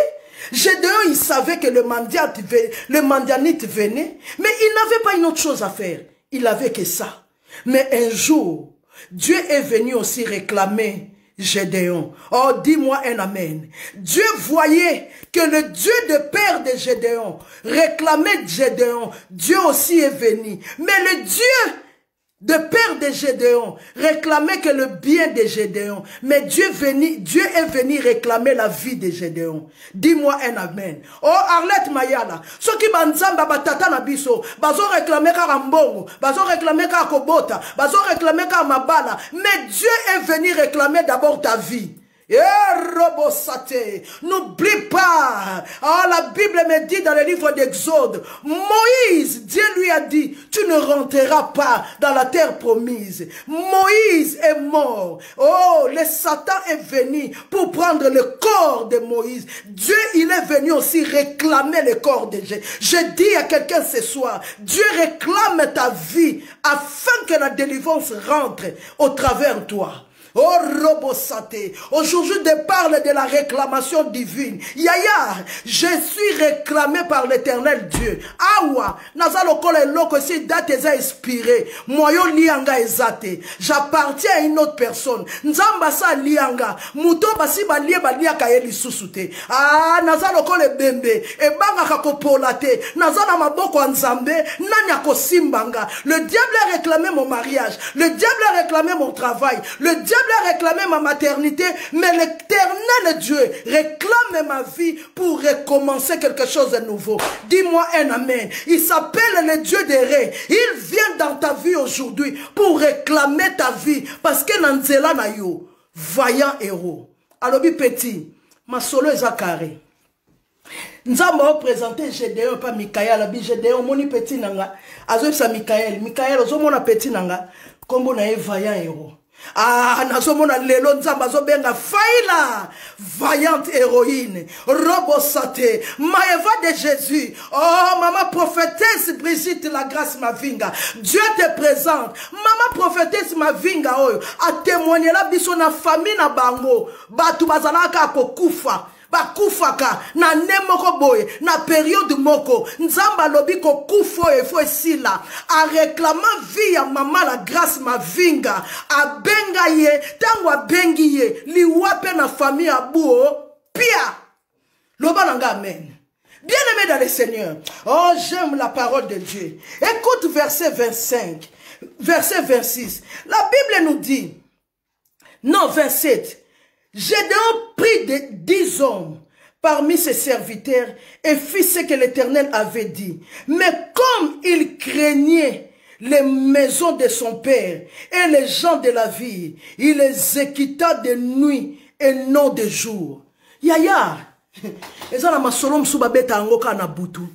Gédéon, il savait que le mendianite venait, mais il n'avait pas une autre chose à faire. Il avait que ça. Mais un jour, Dieu est venu aussi réclamer Gédéon. Oh, dis-moi un amen. Dieu voyait que le Dieu de père de Gédéon réclamait Gédéon. Dieu aussi est venu. Mais le Dieu de père de Gédéon réclamait que le bien de Gédéon. Mais Dieu est venu réclamer la vie de Gédéon. Dis-moi un amen. Oh, Arlette Mayala. Ceux qui banzamba batata na biso, bazo réclamer ka mbongo, bazo réclamer ka kobota, bazo réclamer ka mabala. Mais Dieu est venu réclamer d'abord ta vie. N'oublie pas, la Bible me dit dans le livre d'Exode, Moïse, Dieu lui a dit, tu ne rentreras pas dans la terre promise. Moïse est mort. Oh, le Satan est venu pour prendre le corps de Moïse. Dieu, il est venu aussi réclamer le corps de Jésus. Je dis à quelqu'un ce soir, Dieu réclame ta vie afin que la délivrance rentre au travers de toi. Oh, Robosate. Aujourd'hui, je parle de la réclamation divine. Yaya, je suis réclamé par l'éternel Dieu. Awa, nazalo kole loko si date eza inspiré. Moyo lianga ezate. J'appartiens à une autre personne. Nzamba sa lianga. Muto basi balie ka yeli susute. Ah, nazalo kole bembe. E banga kakopolate. Nazana maboko nzambe. Nanya kosimbanga. Le diable a réclamé mon mariage. Le diable a réclamé mon travail. Le diable a réclamé ma maternité, mais l'éternel Dieu réclame ma vie pour recommencer quelque chose de nouveau. Dis-moi un amen. Il s'appelle le Dieu des rêves. Il vient dans ta vie aujourd'hui pour réclamer ta vie. Parce que Nanzela na yo, vaillant héros. Alobi petit, ma solo est carré. Nous avons présenté Gédéon, pas Mikaël. Abi Gédéon, moni petit nanga. Azo sa Mikaël. Mikaël, ozo mona petit nanga. Kombo na ye vaillant héros. Ah, nazomona lelo nzamba zobenga faila, vaillante héroïne, Robosate, Maëva de Jésus. Oh, maman prophétesse Brigitte la grâce Mavinga. Dieu te présente. Maman prophétesse Mavinga oyo a témoigné la biso na famille na bango. Batu bazalaka kokufa. Bakufaka na nemoko boye na période moko nzamba lobi ko kufo e fo sila a réclamant vie ya maman la grâce Mavinga a benga ye tango a bengi ye liwape na famille abuo pia loba nanga amen. Bien-aimé dans le Seigneur, oh j'aime la parole de Dieu. Écoute verset 25, verset 26. La Bible nous dit, non 27. Gédéon prit 10 hommes parmi ses serviteurs et fit ce que l'Éternel avait dit. Mais comme il craignait les maisons de son père et les gens de la ville, il les équita de nuit et non de jour. Yaya, ezala masolo msuba beta angoka na butu.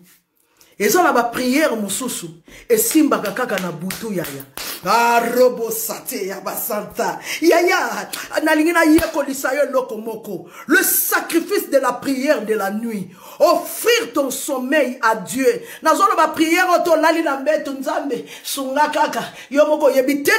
Ezala ba prière mususu et simba kaka na butu yaya. Ah, Robosate ya basanta. Yaya, analingina yeko lisayo lokomoko. Le sacrifice de la prière de la nuit. Offrir ton sommeil à Dieu. Nazolo ba prière oto lali na mbeto nzambe. Sunga kaka. Yomoko yebi te.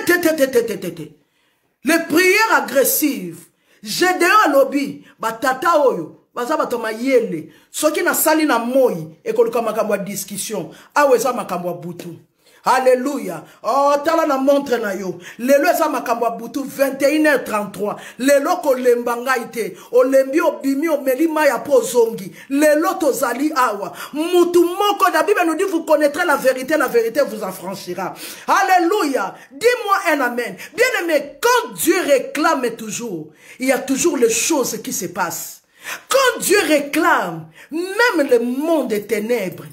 Les prières agressives. Gédéon lobi. Batata oyo. Bazaba toma yele. Soki na sali na moi. Ekoluka makambo discussion. Aweza makambo butu. Alléluia. Oh, tala na montre na yo. Lelo eza makambo butu 21h33. Lelo ko lembanga ite. O lembi obimi o melima ya pozongi. Lelo tozali awa. Mutu moko da Bible nous dit vous connaîtrez la vérité vous affranchira. Alléluia. Dis-moi un amen. Bien-aimé, quand Dieu réclame toujours, il y a toujours les choses qui se passent. Quand Dieu réclame, même le monde des ténèbres,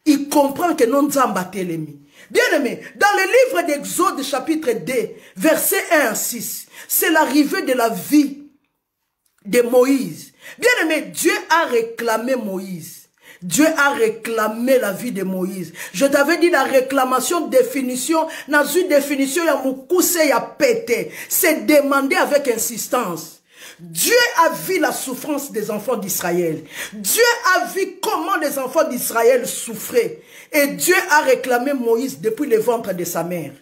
il comprend que non nzamba telemi. Bien-aimé, dans le livre d'Exode chapitre 2, verset 1 à 6, c'est l'arrivée de la vie de Moïse. Bien-aimé, Dieu a réclamé Moïse. Dieu a réclamé la vie de Moïse. Je t'avais dit la réclamation, définition, dans une définition, il y a moukousse, il y a pété. C'est demandé avec insistance. Dieu a vu la souffrance des enfants d'Israël. Dieu a vu comment les enfants d'Israël souffraient. Et Dieu a réclamé Moïse depuis le ventre de sa mère.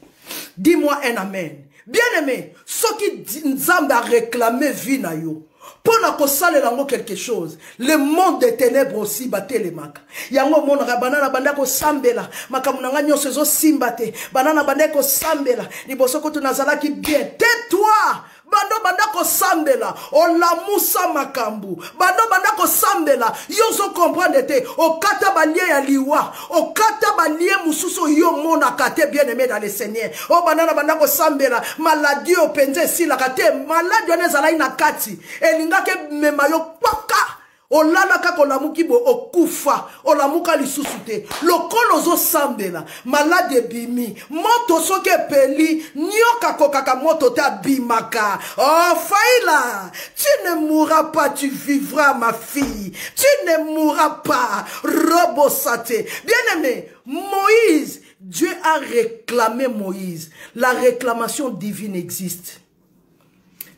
Dis-moi un amen. Bien-aimé, ce qui Nzambe a réclamé vie na yo. Pour na kosale lango quelque chose. Le monde des ténèbres aussi batte les maka. Yango mon banana bandako sambela. Makamunanga nyonso zo simbate. Banana bandako sambela. Liboso ko tunazala ki bien. Tais-toi. Bando bandako sambela. Olamusa makambu. Bando bandako sambela. Yozo comprendre te. Okata balie ya liwa. Okata balie mususo yo mona kate bien aimé dans le Seigneur. O banana bandako sambela. Maladie o penze si la kate. Maladie onezala ina kati. Elinga ke memayo paka. Olala kako lamuki bo okufa. Olamuka lisusute. Lokolo zo sambela. Malade bimi. Moto soke peli. Nyoka kokaka moto ta bimaka. Oh Faïla. Tu ne mourras pas, tu vivras ma fille. Tu ne mourras pas. Robo sate. Bien-aimé, Moïse, Dieu a réclamé Moïse. La réclamation divine existe.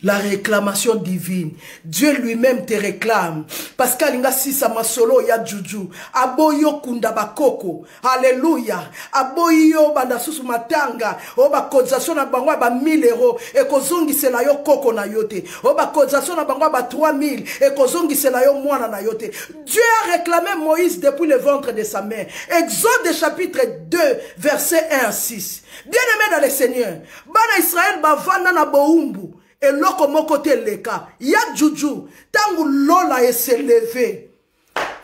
La réclamation divine. Dieu lui-même te réclame. Parce qu'alinga sisa masolo ya juju. Aboyo kunda bakoko. Alléluia. Aboyo banda susu matanga. Oba kozasyon na bangwa ba 1000 euros. E kozongi se la yo koko na yote. Oba kozasyon na bangwa ba 3000. E kozongi se la yo mwana na yote. Dieu a réclamé Moïse depuis le ventre de sa mère. Exode chapitre 2, verset 1 à 6. Bien-aimé dans le Seigneur. Bana Israël ba vanda na boumbu. Et loko moko te leka, ya juju, tangu lola et s'est levé.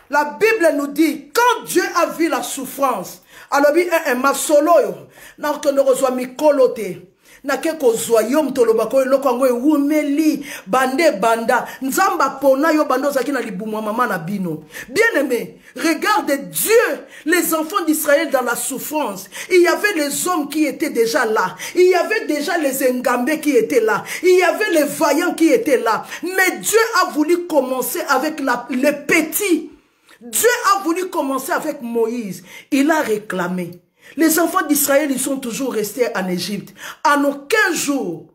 La Bible nous dit, quand Dieu a vu la souffrance, alors un masolo yo, na kono rozwa mikolote, na keko zoyom tolobako loko ngo umeli bande banda nzamba pona yo bando zaki na libumwa mama na bino. Bien-aimé, regarde Dieu, les enfants d'Israël dans la souffrance. Il y avait les hommes qui étaient déjà là. Il y avait déjà les Ngambé qui étaient là. Il y avait les vaillants qui étaient là. Mais Dieu a voulu commencer avec les petits. Dieu a voulu commencer avec Moïse. Il a réclamé. Les enfants d'Israël, ils sont toujours restés en Égypte. En aucun jour,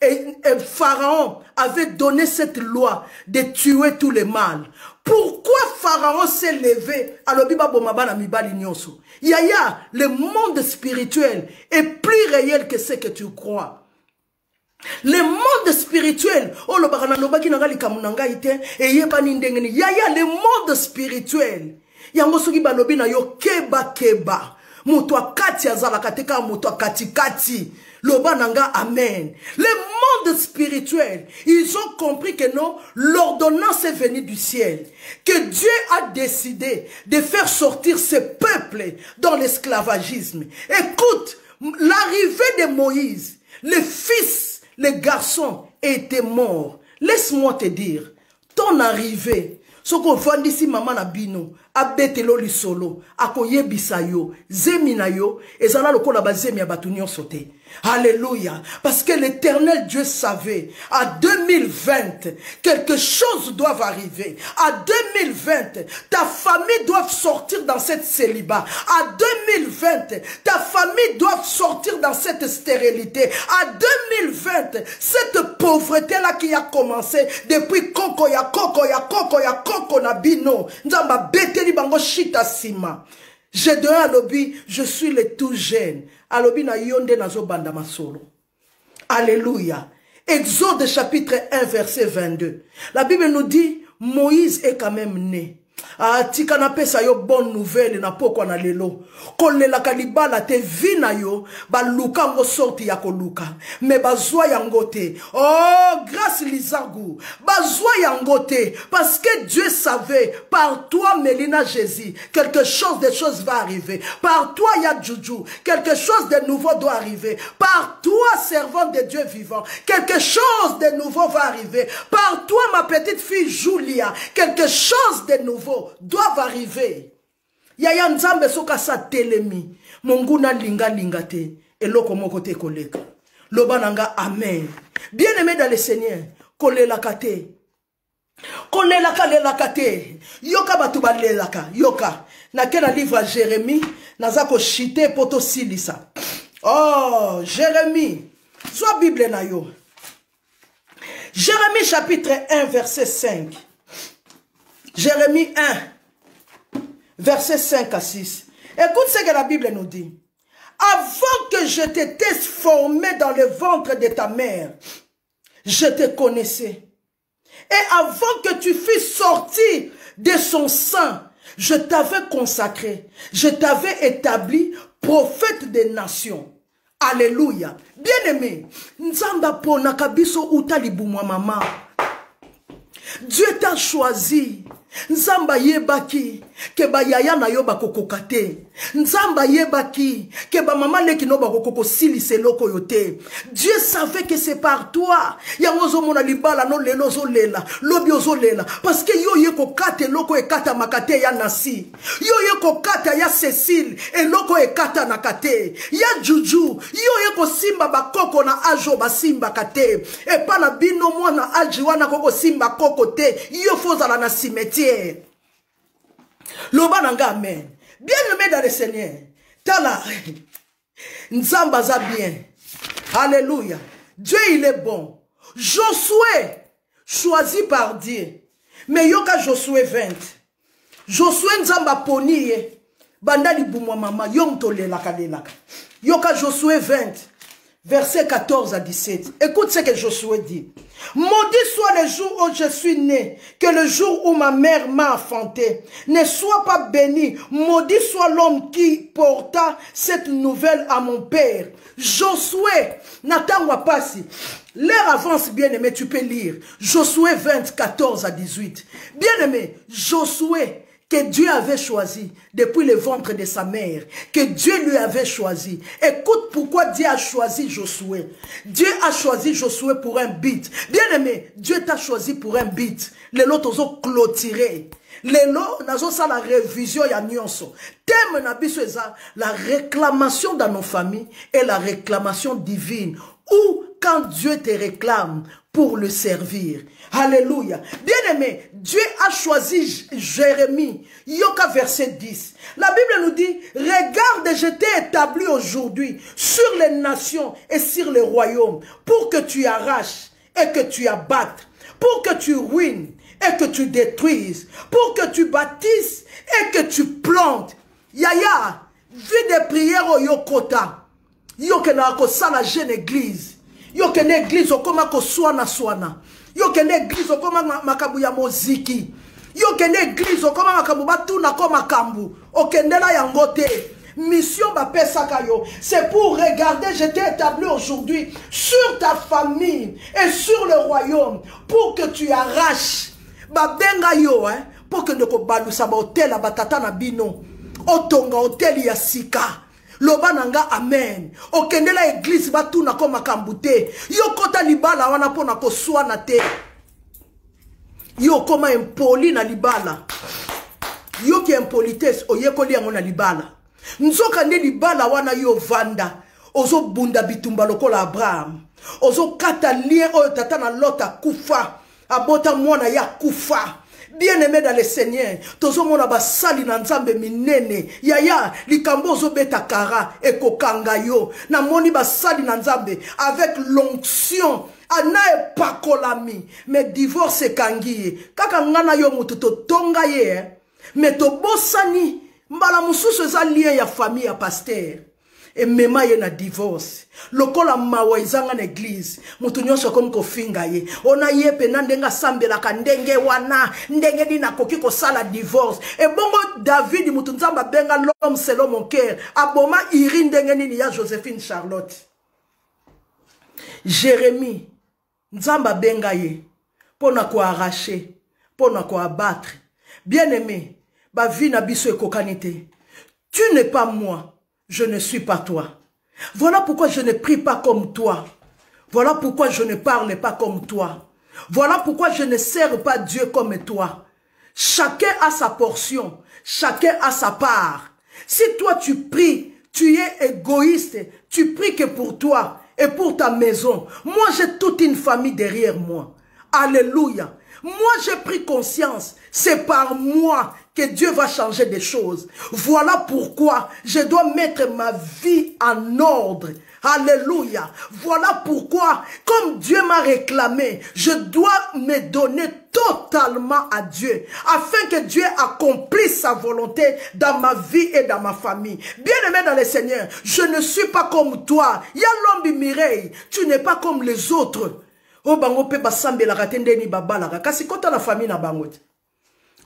et Pharaon avait donné cette loi de tuer tous les mâles. Pourquoi Pharaon s'est levé? Alors, Yaya, le monde spirituel est plus réel que ce que tu crois. Le monde spirituel, Yaya, le monde spirituel, Yangosugi balobi na yo keba keba. Moto kati azala kateka moto kati kati. Loba nanga amen. Le monde spirituel, ils ont compris que non, l'ordonnance est venue du ciel. Que Dieu a décidé de faire sortir ce peuple dans l'esclavagisme. Écoute, l'arrivée de Moïse, les fils, les garçons étaient morts. Laisse-moi te dire, ton arrivée, ce qu'on fait d'ici maman na bino, abetelo li solo, akoye bisayo, zeminayo, et ça là le kola bazemi abatunyo sauté. Alléluia. Parce que l'Éternel Dieu savait, à 2020, quelque chose doit arriver. À 2020, ta famille doit sortir dans cette célibat. À 2020, ta famille doit sortir dans cette stérilité. À 2020, cette pauvreté-là qui a commencé depuis Koko ya Koko ya Koko ya Koko na bino. Nzamba beteli bango shita sima. Je dois à l'obi, je suis le tout jeune. Alobi na yonde nazo banda masolo. Alléluia. Exode chapitre 1 verset 22. La Bible nous dit, Moïse est quand même né. Ah, tika na pesa yo bonne nouvelle na poko na lelo. Kolela kalibala te vina yo, ba luka ngo sorti ya koluka. Me bazwa yango te. Oh, grâce Lizargou. Bazwa yango te. Parce que Dieu savait, par toi, Mélina Jésus, quelque chose de choses va arriver. Par toi, Yad Juju, quelque chose de nouveau doit arriver. Par toi, servant de Dieu vivant, quelque chose de nouveau va arriver. Par toi, ma petite fille Julia, quelque chose de nouveau doivent arriver. Yaya nzambe soka sa telemi. Monguna linga linga te. Eloko moko te koleka. Loba nanga amen. Bien aimé dans le Seigneur. Kolela kate. Kolela kate. Yoka batu balelaka. Yoka. Na kena livre Jérémie. Nazako chite poto silisa. Oh, Jérémie. Soit Bible na yo. Jérémie chapitre 1 verset 5. Jérémie 1, verset 5 à 6. Écoute ce que la Bible nous dit. Avant que je t'étais formé dans le ventre de ta mère, je te connaissais. Et avant que tu fusses sorti de son sein, je t'avais consacré. Je t'avais établi prophète des nations. Alléluia. Bien-aimé, Nzamba pona kabiso utalibumwa mama. Dieu t'a choisi. Nzamba yebaki ke ba yaya na yo bakokokate. Nzamba yebaki ke ba mama leki no bakokoko sili seloko yote. Dieu savait que c'est par toi. Ya ngozo mona libala no lelo zo lela, lobi ozo lela parce que yo yeko kate loko e kata makate ya nasi. Yo yeko kata ya Cécile e loko e kata nakate. Ya Juju, yo yeko simba bakoko na ajo basimba kate. E pa na bino mwana aji wana koko simba koko te. Yo foza la na cimetière. Loba nanga amen. Bien aimé dans le Seigneur. Tala. Nzamba za bien. Alléluia. Dieu il est bon. Josué, choisi par Dieu. Mais yoka Josué 20. Josué nzamba poniye. Bandali bumwa mama. Yom tole laka de laka. Yoka Josué 20. Verset 14 à 17. Écoute ce que Josué dit. Maudit soit le jour où je suis né, que le jour où ma mère m'a enfanté. Ne sois pas béni. Maudit soit l'homme qui porta cette nouvelle à mon père. Josué, Nathan Wapasi. L'heure avance, bien-aimé, tu peux lire. Josué 20, 14 à 18. Bien-aimé, Josué, que Dieu avait choisi depuis le ventre de sa mère, que Dieu lui avait choisi. Écoute pourquoi Dieu a choisi Josué. Dieu a choisi Josué pour un but. Bien-aimé, Dieu t'a choisi pour un but. Les lots ont clôturé. Les lots n'ont pas la révision ya nyonso. Thème na biso eza la réclamation dans nos familles et la réclamation divine. Ou quand Dieu te réclame pour le servir. Alléluia. Bien-aimé, Dieu a choisi Jérémie. Yoka verset 10. La Bible nous dit, regarde, je t'ai établi aujourd'hui sur les nations et sur les royaumes pour que tu arraches et que tu abattes, pour que tu ruines et que tu détruises, pour que tu bâtisses et que tu plantes. Yaya, vie de prière au yokota. Yokena ko sala jeune église. Yokena église okoma ko swana. Yokena église okoma makabu ya moziki. Yokena église okoma makabu batuna ko makambu. Okendela yango te. Mission bapesaka yo. C'est pour regarder, je t'ai établi aujourd'hui sur ta famille et sur le royaume pour que tu arraches. Babenga yo, pour que ne ko balusa ba hotel a batata na bino. Otonga hotel ya sika. Loba nanga amen. Okendela église batuna ko makambu te. Yo kota libala wana pona ko swana te. Yo koma impoli na libala. Yo ki impolitesse oyekoli yango na libala. Nzoka ne libala wana yo vanda. Ozo bunda bitumba lokola Abraham. Ozo kata lien oyo tata na lota kufa. Abota mwana ya kufa. Bien-aimé dans le Seigneur, tozo mona basali na nzambe minene. Yaya, likambo zo beta kara e kokanga yo. Na moni basali na nzambe avec l'onction. Ana e pakolami. Mais divorce kangi. Kaka ngana yo mututo tonga ye. Mais to bosani. Mbala mususu eza lien ya famille ya pasteur. et mema ye na divorce. Lokola mawa izanga na église. Mutu nyonso comme ko finga ye. Ona ye pena ndenga sambela ka ndenge wana. Ndenge di na koki ko sala divorce. Et bongo David mutu nzamba benga l'homme selon mon cœur. Aboma iri ndenge nini ya Joséphine Charlotte. Jérémie nzamba benga ye. Pona ko arracher. Pona ko abattre. Bien aimé. Ba vie na biso ekokanite. Tu n'es pas moi. Je ne suis pas toi. Voilà pourquoi je ne prie pas comme toi. Voilà pourquoi je ne parle pas comme toi. Voilà pourquoi je ne sers pas Dieu comme toi. Chacun a sa portion. Chacun a sa part. Si toi tu pries, tu es égoïste. Tu pries que pour toi et pour ta maison. Moi j'ai toute une famille derrière moi. Alléluia. Moi j'ai pris conscience. C'est par moi que Dieu va changer des choses. Voilà pourquoi je dois mettre ma vie en ordre. Alléluia. Voilà pourquoi, comme Dieu m'a réclamé, je dois me donner totalement à Dieu, afin que Dieu accomplisse sa volonté dans ma vie et dans ma famille. Bien-aimé dans le Seigneur, je ne suis pas comme toi. Il y a l'homme Mireille, tu n'es pas comme les autres. Oh bango pe basambela katende ni babalaka kasi kota la famille na bango.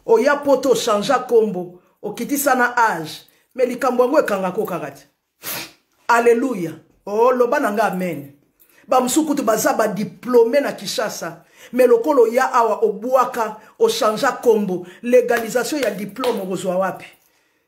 Oya poto changea kombo, okitisa na âge, mais likambo yango ekanga ko kakati. Alléluia. Oh loba nanga amen. Ba msukutu baza ba diplômé na Kinshasa, mais lokolo ya awa obuaka o changea kombo, légalisation ya diplôme ozwa wapi.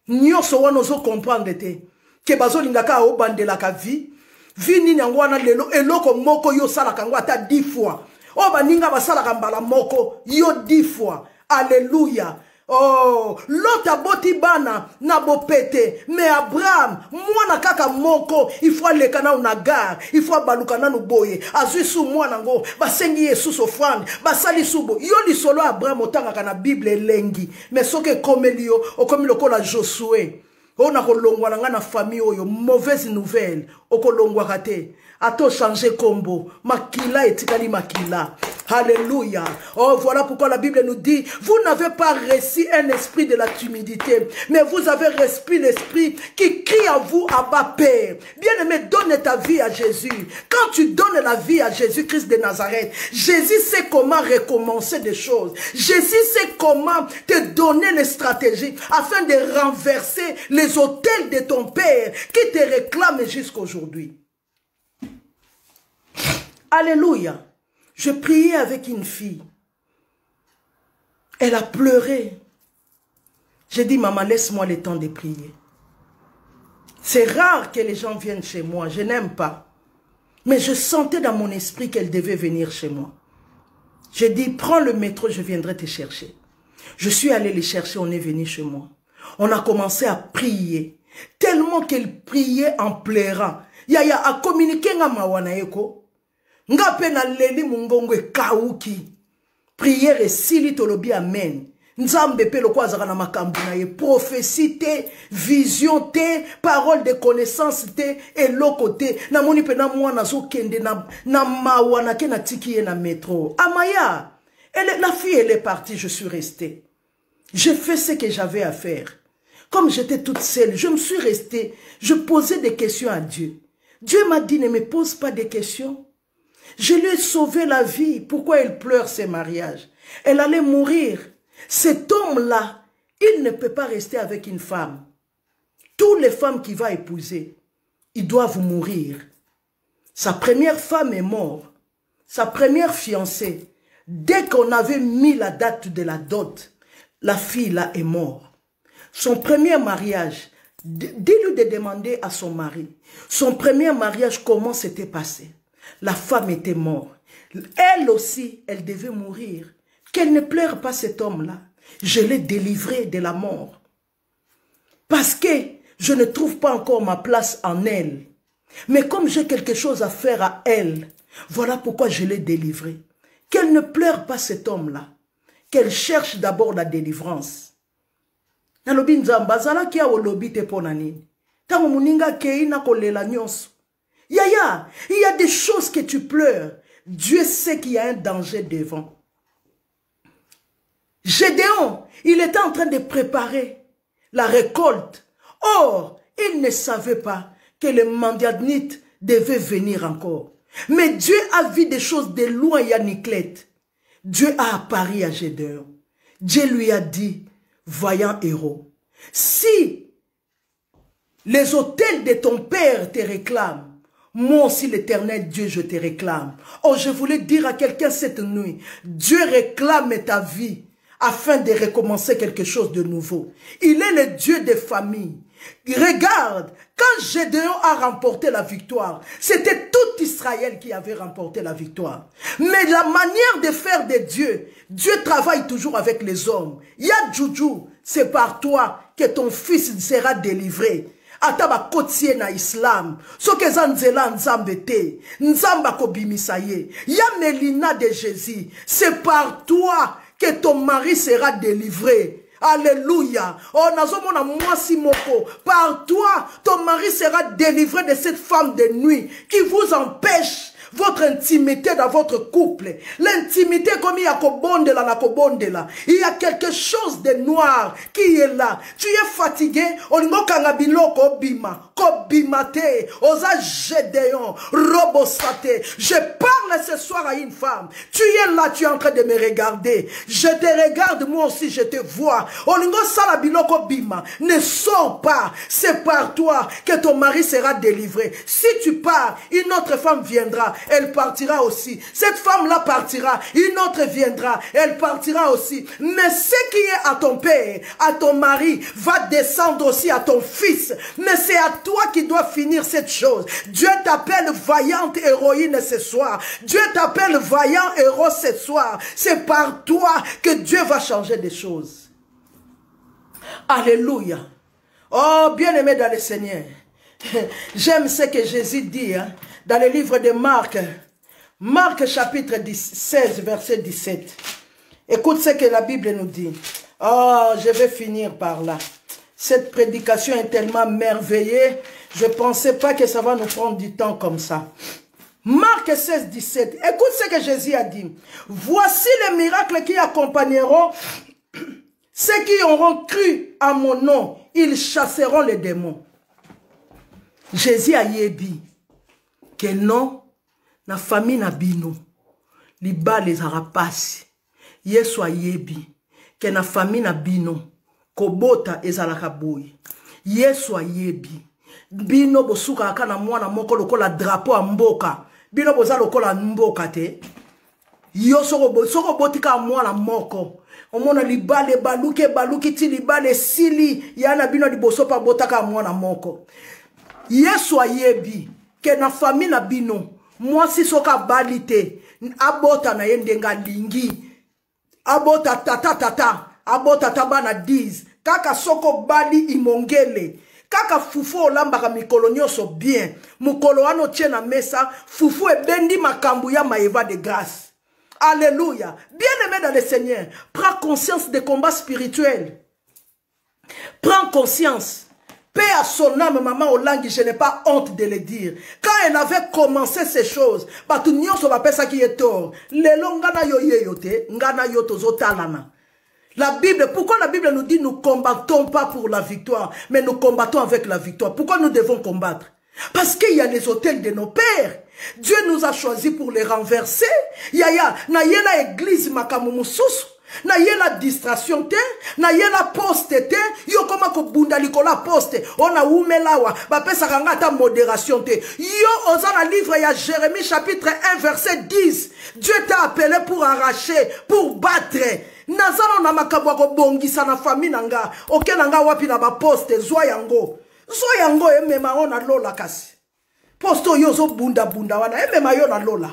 Nyonso wana ozo comprendre te ke bazo lingaka o bandela ka vie. Vie nini yango wana lelo eloko moko yo salaka yango ata 10 fois. O baninga basalaka mbala moko yo 10 fois. Alléluia. Oh, l'autre aboti bana na bopete, mais Abraham, mwana kaka moko, il faut aller kana na gare, il faut baluka na boye, azui su mwana ngo, basengi Yesus offrande, basali subo. Yo li solo Abraham otanga kana Bible lengi, mais soke komelio, okomi lokola Josué. On a kolongwa na famille oyo, mauvaise nouvelle, okolongwa kate. Ato changer combo, makila etikali makila. Alléluia. Oh, voilà pourquoi la Bible nous dit, vous n'avez pas reçu un esprit de la timidité, mais vous avez reçu l'esprit qui crie à vous, Abba Père. Bien-aimé, donne ta vie à Jésus. Quand tu donnes la vie à Jésus-Christ de Nazareth, Jésus sait comment recommencer des choses. Jésus sait comment te donner les stratégies afin de renverser les autels de ton Père qui te réclament jusqu'aujourd'hui. Alléluia. Je priais avec une fille. Elle a pleuré. J'ai dit, maman, laisse-moi le temps de prier. C'est rare que les gens viennent chez moi. Je n'aime pas. Mais je sentais dans mon esprit qu'elle devait venir chez moi. J'ai dit, prends le métro, je viendrai te chercher. Je suis allé les chercher, on est venu chez moi. On a commencé à prier. Tellement qu'elle priait en pleurant. Yaya a communiqué nga mawana eko. Nga pena leli mungongo kauki. Prière et sili tolobi amen. Nzambe pe lokwa zaka na makambu na ye. Prophétie te, vision te, parole de connaissance te, et lokote. Na moni pena mwana zo kende na mawana ke na tiki ye na métro. Amaya, la fille elle est partie, je suis restée. J'ai fait ce que j'avais à faire. Comme j'étais toute seule, je me suis restée. Je posais des questions à Dieu. Dieu m'a dit, ne me pose pas de questions. Je lui ai sauvé la vie. Pourquoi elle pleure ses mariages? Elle allait mourir. Cet homme-là, il ne peut pas rester avec une femme. Toutes les femmes qu'il va épouser, ils doivent mourir. Sa première femme est morte. Sa première fiancée, dès qu'on avait mis la date de la dot, la fille là est morte. Son premier mariage, dis-lui de demander à son mari. Son premier mariage, comment s'était passé? La femme était morte. Elle aussi, elle devait mourir. Qu'elle ne pleure pas cet homme-là. Je l'ai délivré de la mort. Parce que je ne trouve pas encore ma place en elle. Mais comme j'ai quelque chose à faire à elle, voilà pourquoi je l'ai délivré. Qu'elle ne pleure pas cet homme-là. Qu'elle cherche d'abord la délivrance. Nalobi nzamba zala kia olobi te pona nini. Tango muninga kei na kolela nyonso. Yaya, il y a des choses que tu pleures. Dieu sait qu'il y a un danger devant. Gédéon, il était en train de préparer la récolte. Or, il ne savait pas que les Madianites devaient venir encore. Mais Dieu a vu des choses de loin, Yanniclette. Dieu a apparu à Gédéon. Dieu lui a dit, voyant héros, si les autels de ton père te réclament, moi aussi l'Éternel Dieu, je te réclame. Oh, je voulais dire à quelqu'un cette nuit, Dieu réclame ta vie afin de recommencer quelque chose de nouveau. Il est le Dieu des familles. Regarde, quand Gédéon a remporté la victoire, c'était tout Israël qui avait remporté la victoire. Mais la manière de faire de Dieu, Dieu travaille toujours avec les hommes. Yadjoujou, c'est par toi que ton fils sera délivré. Ataba kotie na islam. Soke zanzela nzambe te. Nzamba kobimisaye. Ya Mélina de Jésus. C'est par toi que ton mari sera délivré. Alléluia. Oh, nazomona mwasi moko. Par toi, ton mari sera délivré de cette femme de nuit qui vous empêche votre intimité dans votre couple. L'intimité comme il y a kobondela na kobondela. Il y a quelque chose de noir qui est là. Tu es fatigué. Olingo kangabiloko bima. Kobimate. Oza Gédéon. Robosate. Je parle ce soir à une femme. Tu es là, tu es en train de me regarder. Je te regarde, moi aussi je te vois. Olingo salabiloko bima. Ne sors pas. C'est par toi que ton mari sera délivré. Si tu pars, une autre femme viendra. Elle partira aussi. Cette femme-là partira. Une autre viendra. Elle partira aussi. Mais ce qui est à ton père, à ton mari, va descendre aussi à ton fils. Mais c'est à toi qui dois finir cette chose. Dieu t'appelle vaillante héroïne ce soir. Dieu t'appelle vaillant héros ce soir. C'est par toi que Dieu va changer des choses. Alléluia. Oh, bien-aimé dans le Seigneur. J'aime ce que Jésus dit dans le livre de Marc. Marc chapitre 16, verset 17. Écoute ce que la Bible nous dit. Oh, je vais finir par là. Cette prédication est tellement merveilleuse. Je ne pensais pas que ça va nous prendre du temps comme ça. Marc 16, 17. Écoute ce que Jésus a dit. Voici les miracles qui accompagneront ceux qui auront cru à mon nom. Ils chasseront les démons. Jésus a yebi que non, na famille na bino, liba les arapasi. Yesu a yebi que na famille na bino, kobota ezalaka boy. Yesu a yebi bino bosuka kana mwana moko lokola drapeau a mboka. Bino boza lokola mboka te. Yo soko botika mwana moko. Omona libale baluki ti libale sili yana bino liboso pa botaka mwana moko. Yesu ayebi ke na famille na bino mwasi soka balite abota na yendenga lingi abota tata abota tabana 10 kaka soko bali imongele kaka fufu olambaka mikolo nyonso bien mukolo wano tie na mesa fufu ebendi makambu ya maeva de grâce. Alléluia. Bien-aimé dans le Seigneur, prends conscience des combats spirituels. Prends conscience. Paix à son âme, maman Olangi, je n'ai pas honte de le dire. Quand elle avait commencé ces choses, tout le monde va ça qui est tort. La Bible, pourquoi la Bible nous dit nous combattons pas pour la victoire, mais nous combattons avec la victoire. Pourquoi nous devons combattre? Parce qu'il y a les autels de nos pères. Dieu nous a choisis pour les renverser. Na yela église makamumususu. Na yela distraction te, na yela poste te, yo koma ko bunda likola poste, ona umelawa, ba pesa kanga ta modération te. Yo oza na livre ya Jérémie chapitre 1 verset 10. Dieu t'a appelé pour arracher, pour battre. Nazalo na makabwa ko bongisa na famille nanga, oke nanga wapi na ba poste zwa yango. Zwa yango emema ona lola kasi. Posto yo zo bunda wana emema yo na lola.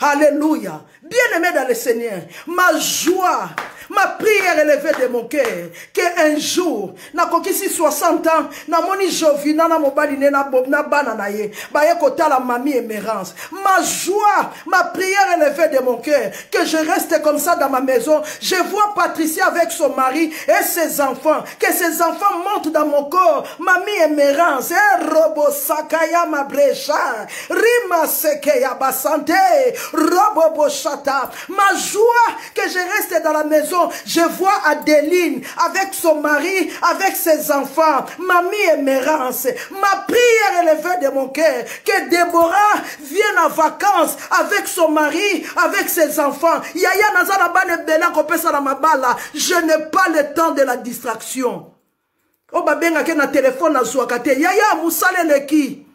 Alléluia. Bien-aimé dans le Seigneur, ma joie, ma prière élevée de mon cœur, qu'un jour, na kokisi 60 ans, na moni jovina na mobali na bana na ye, ba ye kota la mamie émérance. Ma joie, ma prière élevée de mon cœur, que je reste comme ça dans ma maison, je vois Patricia avec son mari et ses enfants, que ses enfants montent dans mon corps, mamie émérance, robo sakaya ma brecha, rima sekeya basante, Robobo Chata. Ma joie que je reste dans la maison, je vois Adeline avec son mari, avec ses enfants, Mamie Émérance. Ma prière est levée de mon cœur, que Déborah vienne en vacances avec son mari, avec ses enfants. Yaya Nazara Bane Bela Kopesa na mabala. Je n'ai pas le temps de la distraction. O babenga ke na téléphone na zuakate. Yaya musale leki.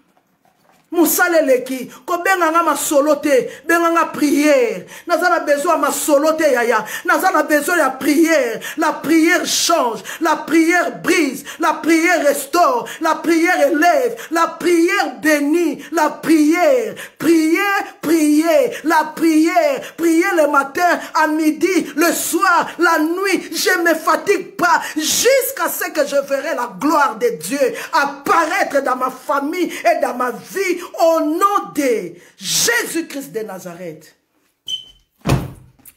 Musale leki. Ko benga nga ma solote. Benga nga prière. Nazana besoin ma solote yaya. Nazana besoin la prière. La prière change. La prière brise. La prière restaure. La prière élève. La prière bénit. La prière. Prière, prier. La prière. Prier le matin, à midi, le soir, la nuit. Je ne me fatigue pas. Jusqu'à ce que je verrai la gloire de Dieu apparaître dans ma famille et dans ma vie. Au nom de Jésus-Christ de Nazareth.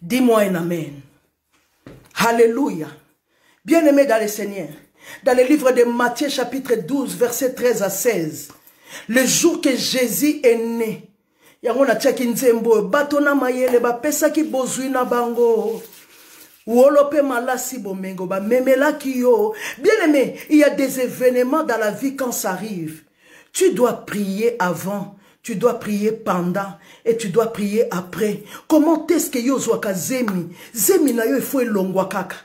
Dis-moi un amen. Alléluia. Bien-aimé dans le Seigneur, dans le livre de Matthieu chapitre 12, versets 13 à 16, le jour que Jésus est né, yangona tchaki nzembo, batona mayele, ba pesa ki bozui na bango. Wolope malasi bomengo, ba memela kiyo. Bien-aimé, il y a des événements dans la vie quand ça arrive. Tu dois prier avant, tu dois prier pendant et tu dois prier après. Comment est-ce que yo zwaka zemi? Zemi na yo il faut elongwa kaka.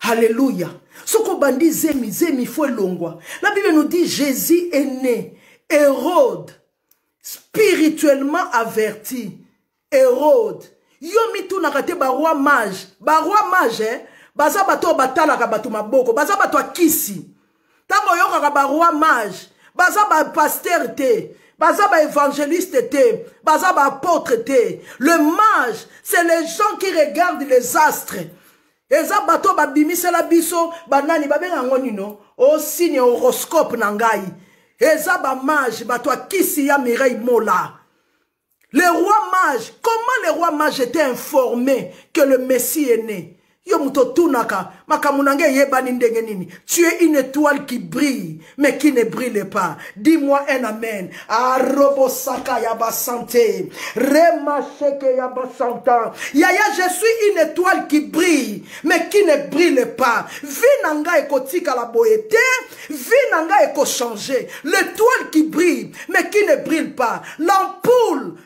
Alléluia. Soko bandi zemi, zemi il faut elongwa. La Bible nous dit Jésus est né. Hérode, spirituellement averti. Hérode. Yo mitu nakate ba roi mage. Ba roi mage, baza bato batala ka bato maboko, baza bato akisi. Tango yo ka ba roi mage. Baza ba pasteur te, baza ba évangéliste te, baza ba apôtre te. Le mage, c'est les gens qui regardent les astres. Eza bato ba bimise la biso, banani ba benga ngonino, o signe horoscope nangai. Eza ba mage, bato akisi ya Mireille Mola. Les rois mages, comment les rois mages étaient informés que le Messie est né? Yo muto tunaka, makamunange yebani ndenge nini. Tu es une étoile qui brille, mais qui ne brille pas. Dis-moi un amen. Arobo saka yaba santé. Remacheke yaba santa. Yaya, je suis une étoile qui brille, mais qui ne brille pas. Vinanga eko tika la boyete, vinanga eko changer. L'étoile qui brille, mais qui ne brille pas. L'ampoule,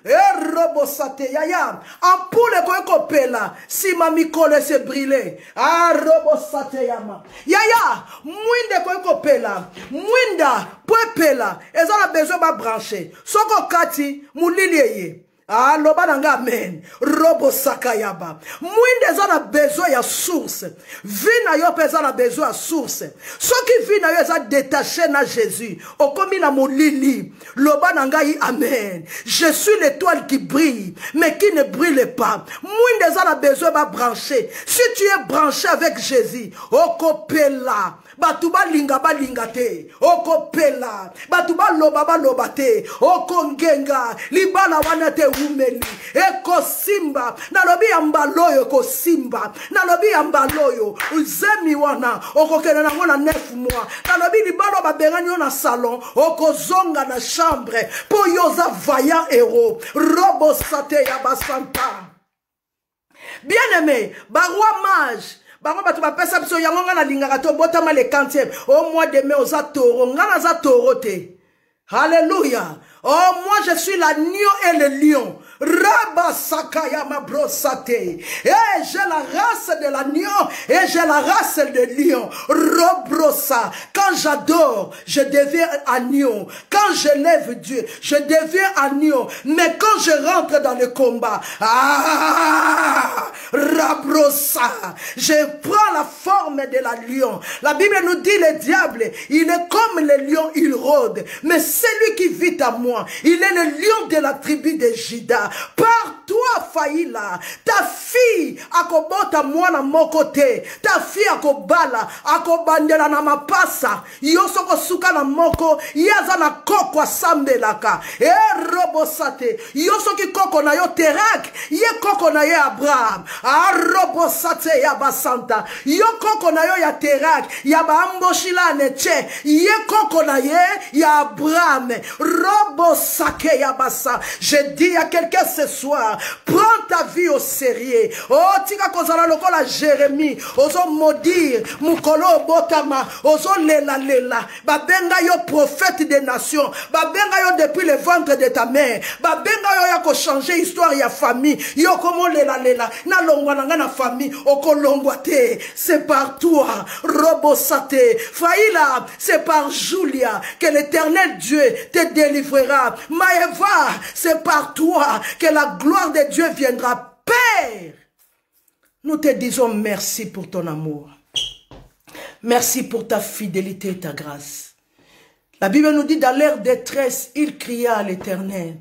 robo sate yaya. Ampoule eko pela, si mami kole se brille. Ah, robo sateyama. Yaya, mwinde ko pela, mwinda po pela, ezala besoin ba brancher. Soko kati muliliye. Ah, loba nanga amen. Robo sakayaba. Mwinde ezala besoin ya source. Vina yo ezala besoin ya source. Soki vina yo ezala détaché na Jésus. Okomi na mulili. Loba nanga yi amen. Je suis l'étoile qui brille, mais qui ne brille pas. Mwinde ezala besoin ba brancher. Si tu es branché avec Jésus, okopela. Batuba linga ba lingate. Okopela. Batuba loba ba lobate. Okongenga. Libala wanate umeli. Eko simba. Nalobi ambaloyo eko simba. Nalobi ambaloyo. Uzemi wana. Oko kene na ngona 9 mois. Nalobi libalo ba berani na salon. Oko zonga na chambre. Po yoza vaillant héros. Robo sate ya basanta. Bien aimé. Barwa mage. Bango batu ba pesa biso yango nga na lingaka to botama le 40e. Au mois de mai oza toro. Nga na za toro te. Alléluia. Oh, moi je suis l'agneau et le lion. Rabba sakayama brosate. Et j'ai la race de l'agneau et j'ai la race de lion. Robrosa. Quand j'adore, je deviens agneau. Quand je lève Dieu, je deviens agneau. Mais quand je rentre dans le combat, rabrosa, je prends la forme de la lion. La Bible nous dit le diable, il est comme le lion, il rôde. Mais celui qui vit à moi, il est le lion de la tribu de Juda. Par toi, Faïla, ta fille akobota mwana mokote, ta fille akobala, akobandela na mapasa, yosoko suka na moko, yaza na koko asambelaka, robosate, yosoki koko na yo Terak, ye koko na yo Abraham, robosate ya basanta, yo koko na yo ya Terak, ya baamboshila neche, ye koko na ye ya Abraham. femme. Robo Sakeyabasa. Je dis à quelqu'un ce soir, prends ta vie au sérieux. Oh, tika kozala lokola Jérémie. Ozo maudire, mukolo botama. Ozo lela lela. Babenga yo prophète des nations. Babenga yo depuis le ventre de ta mère. Babenga yo yako changer histoire ya famille. Yo komo lela lela. Na longwa nanga na famille. Oko longwa te. C'est par toi. Robo Sate. Faïla, c'est par Julia que l'Éternel Dieu te délivrera. Maëva, c'est par toi que la gloire de Dieu viendra. Père, nous te disons merci pour ton amour. Merci pour ta fidélité et ta grâce. La Bible nous dit dans leur détresse, il cria à l'Éternel.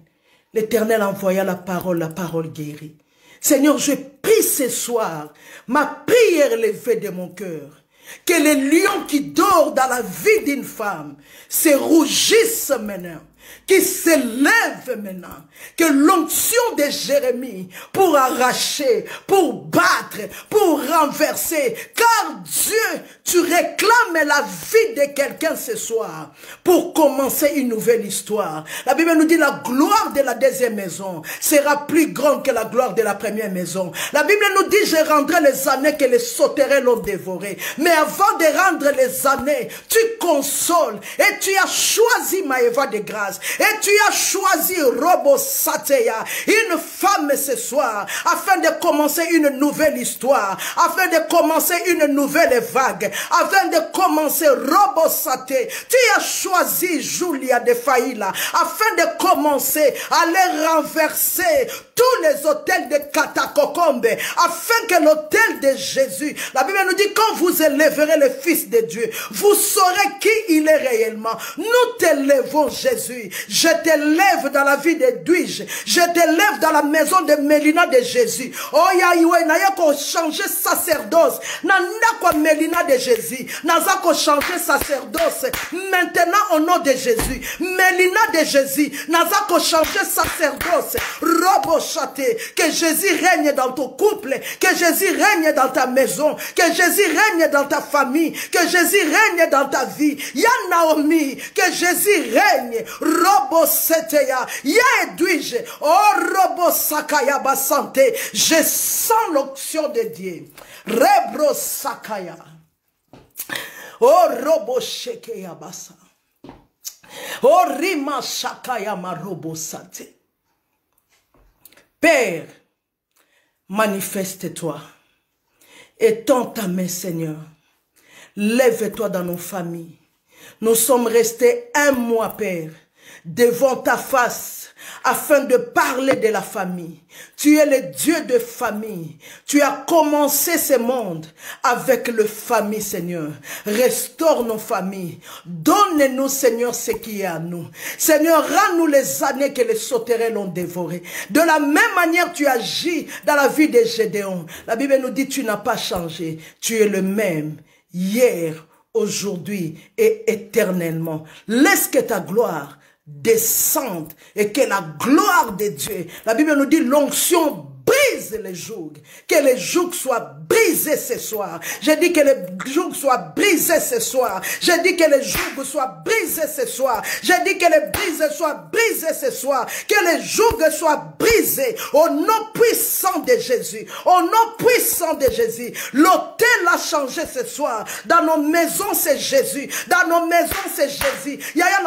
L'Éternel envoya la parole guérit. Seigneur, je prie ce soir, ma prière levée de mon cœur, que les lions qui dorment dans la vie d'une femme se rougissent maintenant, qui s'élèvent maintenant, que l'onction de Jérémie pour arracher, pour battre, pour renverser, car Dieu, tu réclames la vie de quelqu'un ce soir pour commencer une nouvelle histoire. La Bible nous dit la gloire de la deuxième maison sera plus grande que la gloire de la première maison. La Bible nous dit je rendrai les années que les sauterelles l'ont dévoré. Mais avant de rendre les années, tu consoles et tu as choisi Maëva de grâce. Et tu as choisi Robo Sateya, une femme ce soir, afin de commencer une nouvelle histoire, afin de commencer une nouvelle vague, afin de commencer Robo Sate. Tu as choisi Julia de Faïla, afin de commencer à les renverser tous les hôtels de Katakokombe, afin que l'hôtel de Jésus, la Bible nous dit quand vous élèverez le Fils de Dieu, vous saurez qui il est réellement. Nous t'élèvons Jésus. Je t'élève dans la vie de Douige. Je t'élève dans la maison de Mélina de Jésus. Oh Yahweh, n'a ko changer sacerdoce. N'a quoi Mélina de Jésus. N'a ko changer sacerdoce. Maintenant au nom de Jésus. Mélina de Jésus. N'a ko changer sacerdoce. Robo châté. Que Jésus règne dans ton couple. Que Jésus règne dans ta maison. Que Jésus règne dans ta famille. Que Jésus règne dans ta vie. Ya Naomi. Que Jésus règne. Robo Seteya, ya Edwige, oh Robo Sakaya Basante, je sens l'onction de Dieu. Rebro Sakaya, oh Robo Shekeya Basa, oh Rima Shakaya ma Robo Sate. Père, manifeste-toi, étends ta main Seigneur, lève-toi dans nos familles. Nous sommes restés un mois Père, devant ta face, afin de parler de la famille. Tu es le Dieu de famille. Tu as commencé ce monde avec le famille, Seigneur. Restaure nos familles. Donne-nous, Seigneur, ce qui est à nous. Seigneur, rends-nous les années que les sauterelles ont dévorées. De la même manière, tu agis dans la vie de Gédéon. La Bible nous dit, tu n'as pas changé. Tu es le même hier, aujourd'hui et éternellement. Laisse que ta gloire descende et que la gloire de Dieu, la Bible nous dit l'onction brise les jougs, que les jougs soient brisés ce soir. Je dis que les jougs soient brisés ce soir. Je dis que les jougs soient brisés ce soir. Je dis que les brises soient brisées ce soir. Que les jougs soient brisés au nom puissant de Jésus. Au nom puissant de Jésus. L'autel a changé ce soir. Dans nos maisons, c'est Jésus. Dans nos maisons, c'est Jésus. Yaya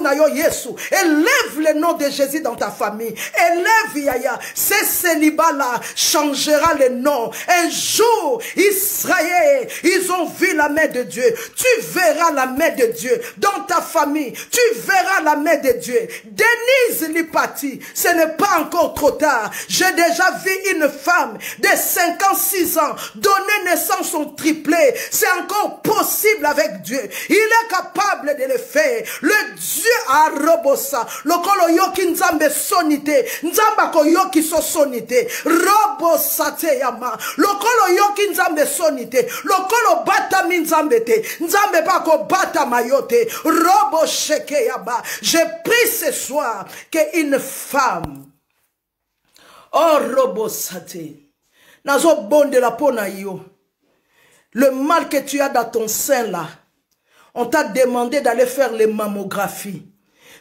na yo Yesu. Élève le nom de Jésus dans ta famille. Élève Yaya. C'est célibat-là changera le nom. Un jour, Israël, ils ont vu la main de Dieu. Tu verras la main de Dieu dans ta famille. Tu verras la main de Dieu. Denise Lipati, ce n'est pas encore trop tard. J'ai déjà vu une femme de 56 ans donner naissance au triplé. C'est encore possible avec Dieu. Il est capable de le faire. Le Dieu a robosa. Lokolo yoki nzambe sonite. Nzamba ko yoki so sonite. Robo sate yama. Lokolo yoki nzambe sonite. Lokolo bata mi nzambe te. Nzambe pa ko bata mayote. Robo sheke yama. Je prie ce soir qu'une femme, oh robo sate, nazo bonde la pona yo. Le mal que tu as dans ton sein là, on t'a demandé d'aller faire les mammographies.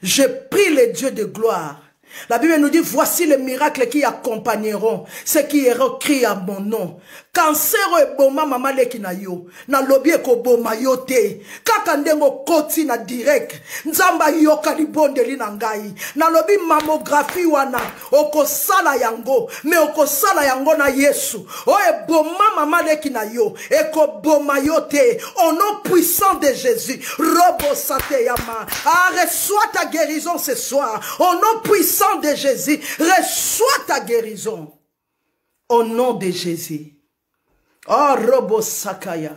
Je prie le Dieu de gloire. La Bible nous dit, voici les miracles qui accompagneront ceux qui crient à mon nom. Cancer et boma mama leki na yo. Na lobi eko boma yo te. Kaka ndengo koti na direct. Nzamba yoka libonde li na ngai. Na lobi mammographie wana. Oko sala yango. Me oko sala yango na Yesu. O e boma mama leki na yo. Eko boma yo te. Au nom puissant de Jésus. Robo sate yama. Ah, reçois ta guérison ce soir. Au nom puissant de Jésus. Reçois ta guérison. Au nom de Jésus. Oh, Robo Sakaya.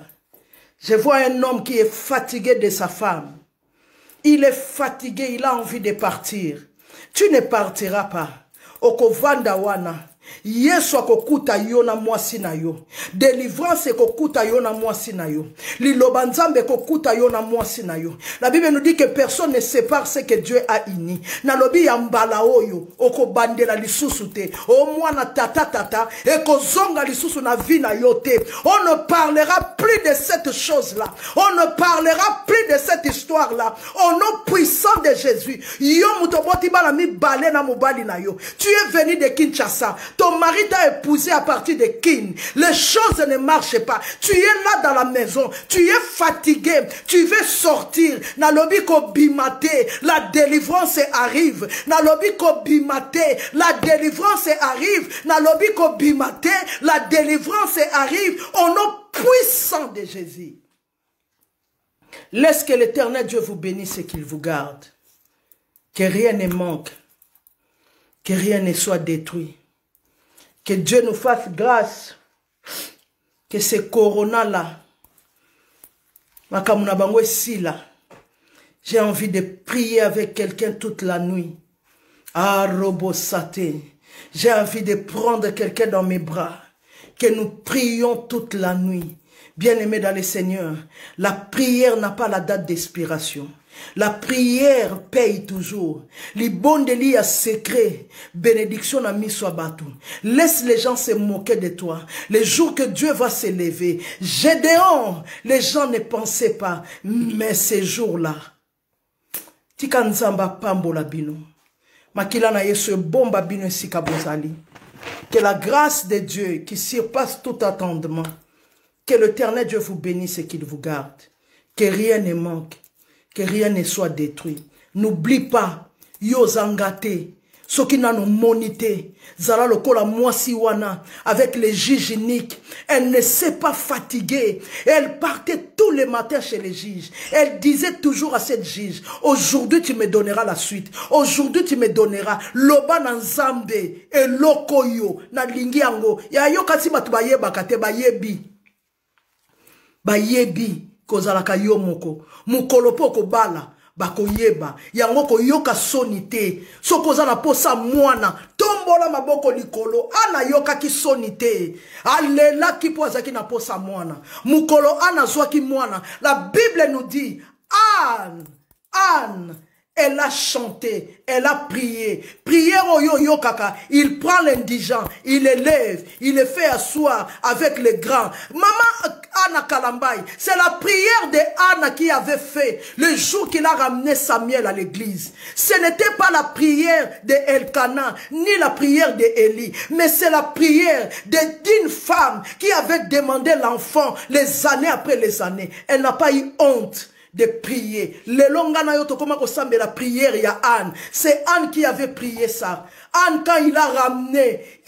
Je vois un homme qui est fatigué de sa femme. Il est fatigué, il a envie de partir. Tu ne partiras pas. Okovanda wana. Yesu akokuta yo na mwasi na yo. Délivrance kokuta yo na mwasi na yo. Liloba nzambe kokuta yo na mwasi na yo. La Bible nous dit que personne ne sépare ce que Dieu a uni. Na lobi ya mbala oyo okobandela lisusu te. O mwana tata tata ekozonga lisusu na vie na yo te. On ne parlera plus de cette chose là. On ne parlera plus de cette histoire là. Au nom puissant de Jésus. Yo mutoboti bala mi balé na mobali na yo. Tu es venu de Kinshasa. Ton mari t'a épousé à partir de Kin. Les choses ne marchent pas. Tu es là dans la maison. Tu es fatigué. Tu veux sortir. Nalobi ko bimate. La délivrance arrive. Nalobi ko bimate. La délivrance arrive. Nalobi ko bimate. La délivrance arrive. Au nom puissant de Jésus. Laisse que l'Éternel Dieu vous bénisse et qu'il vous garde. Que rien ne manque. Que rien ne soit détruit. Que Dieu nous fasse grâce. Que ce corona-là, j'ai envie de prier avec quelqu'un toute la nuit. Ah, Robo Saté. J'ai envie de prendre quelqu'un dans mes bras. Que nous prions toute la nuit. Bien-aimés dans le Seigneur, la prière n'a pas la date d'expiration. La prière paye toujours. Les bons délits à secret. Bénédiction à mis soit battu. Laisse les gens se moquer de toi. Les jours que Dieu va s'élever. Gédéon, les gens ne pensaient pas. Mais ces jours-là. Tika nzamba pambola bino. Makila na yesu bomba bino sikabozali. Que la grâce de Dieu qui surpasse tout attendement. Que l'Éternel Dieu vous bénisse et qu'il vous garde. Que rien ne manque. Que rien ne soit détruit. N'oublie pas, yo zangate, ce qui n'a nous monité, zala lokola mwasi wana, avec les juges uniques. Elle ne s'est pas fatiguée. Elle partait tous les matins chez les juges. Elle disait toujours à cette juge, aujourd'hui tu me donneras la suite. Aujourd'hui tu me donneras loba na nzambe, et lokoyo, na lingi yango. Ya yo kasi batu bayeba kate bayebi. Bayebi. Kozalaka yo moko mukolopo ko bala bakoyeba yango ko yoka sonite sokoza na posa mwana tombola maboko likolo ana yoka ki sonite alela ki poza ki na posa mwana mukolo ana zwa ki mwana. La Bible nous dit Anne elle a chanté, elle a prié. Prière au yo kaka. Il prend l'indigent, il élève, il le fait asseoir avec les grands. Maman Anna Kalambaï, c'est la prière de Anna qui avait fait le jour qu'il a ramené Samuel à l'église. Ce n'était pas la prière de Elkana, ni la prière de Élie, mais c'est la prière d'une femme qui avait demandé l'enfant les années après les années. Elle n'a pas eu honte de prier. Le longana yoto comment ressemble la prière il y a Anne. C'est Anne qui avait prié ça. Anne quand il a ramené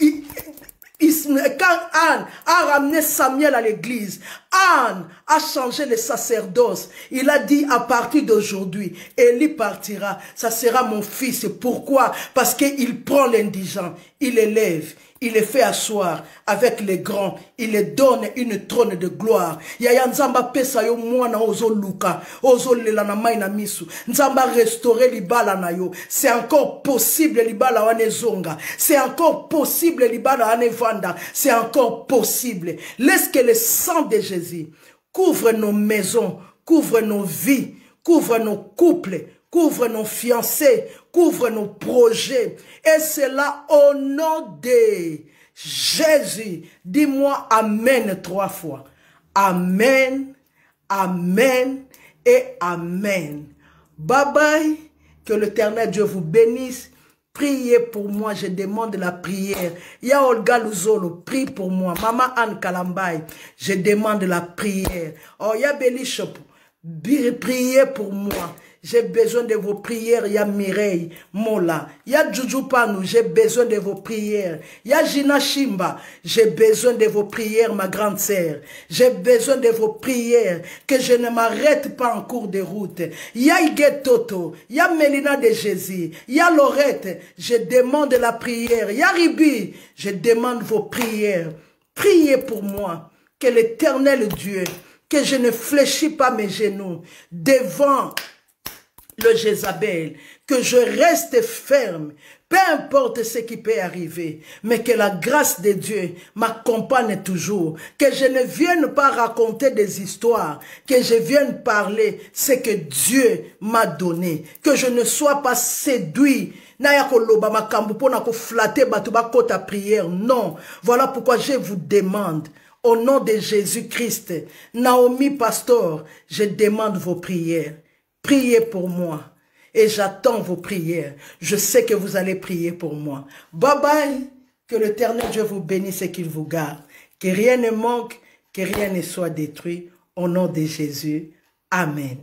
quand Anne a ramené Samuel à l'église, Anne a changé le sacerdoce. Il a dit à partir d'aujourd'hui, Élie partira. Ça sera mon fils. Pourquoi? Parce qu'il prend l'indigent, il élève, il les fait asseoir avec les grands. Il les donne une trône de gloire. Yaya nzamba pesa yo mwana ozo luka. Ozo lela na mai na misu. Nzamba restaurer libala na yo. C'est encore possible libala wane zonga. C'est encore possible libala wane vanda. C'est encore possible. Laisse que le sang de Jésus couvre nos maisons, couvre nos vies, couvre nos couples, couvre nos fiancés, couvre nos projets. Et c'est là au nom de Jésus. Dis-moi Amen 3 fois. Amen, Amen et Amen. Bye bye Que l'Éternel Dieu vous bénisse. Priez pour moi, je demande la prière. Ya Olga Luzolo, prie pour moi. Maman Anne Kalambay, je demande la prière. Oh, ya Belichop, priez pour moi. J'ai besoin de vos prières. Il y a Mireille, Mola. Il y a Djoudjou Panou. J'ai besoin de vos prières. Il y a Gina Shimba. J'ai besoin de vos prières, ma grande sœur. J'ai besoin de vos prières. Que je ne m'arrête pas en cours de route. Il y a Iguet Toto. Il y a Mélina de Jésus. Il y a Laurette. Je demande la prière. Il y a Ribi. Je demande vos prières. Priez pour moi. Que l'Éternel Dieu, que je ne fléchis pas mes genoux devant le Jézabel, que je reste ferme, peu importe ce qui peut arriver, mais que la grâce de Dieu m'accompagne toujours, que je ne vienne pas raconter des histoires, que je vienne parler ce que Dieu m'a donné, que je ne sois pas séduit, prière. Non, voilà pourquoi je vous demande, au nom de Jésus-Christ, Naomi Pastor, je demande vos prières. Priez pour moi et j'attends vos prières. Je sais que vous allez prier pour moi. Bye bye. Que l'Éternel Dieu vous bénisse et qu'il vous garde. Que rien ne manque, que rien ne soit détruit. Au nom de Jésus. Amen.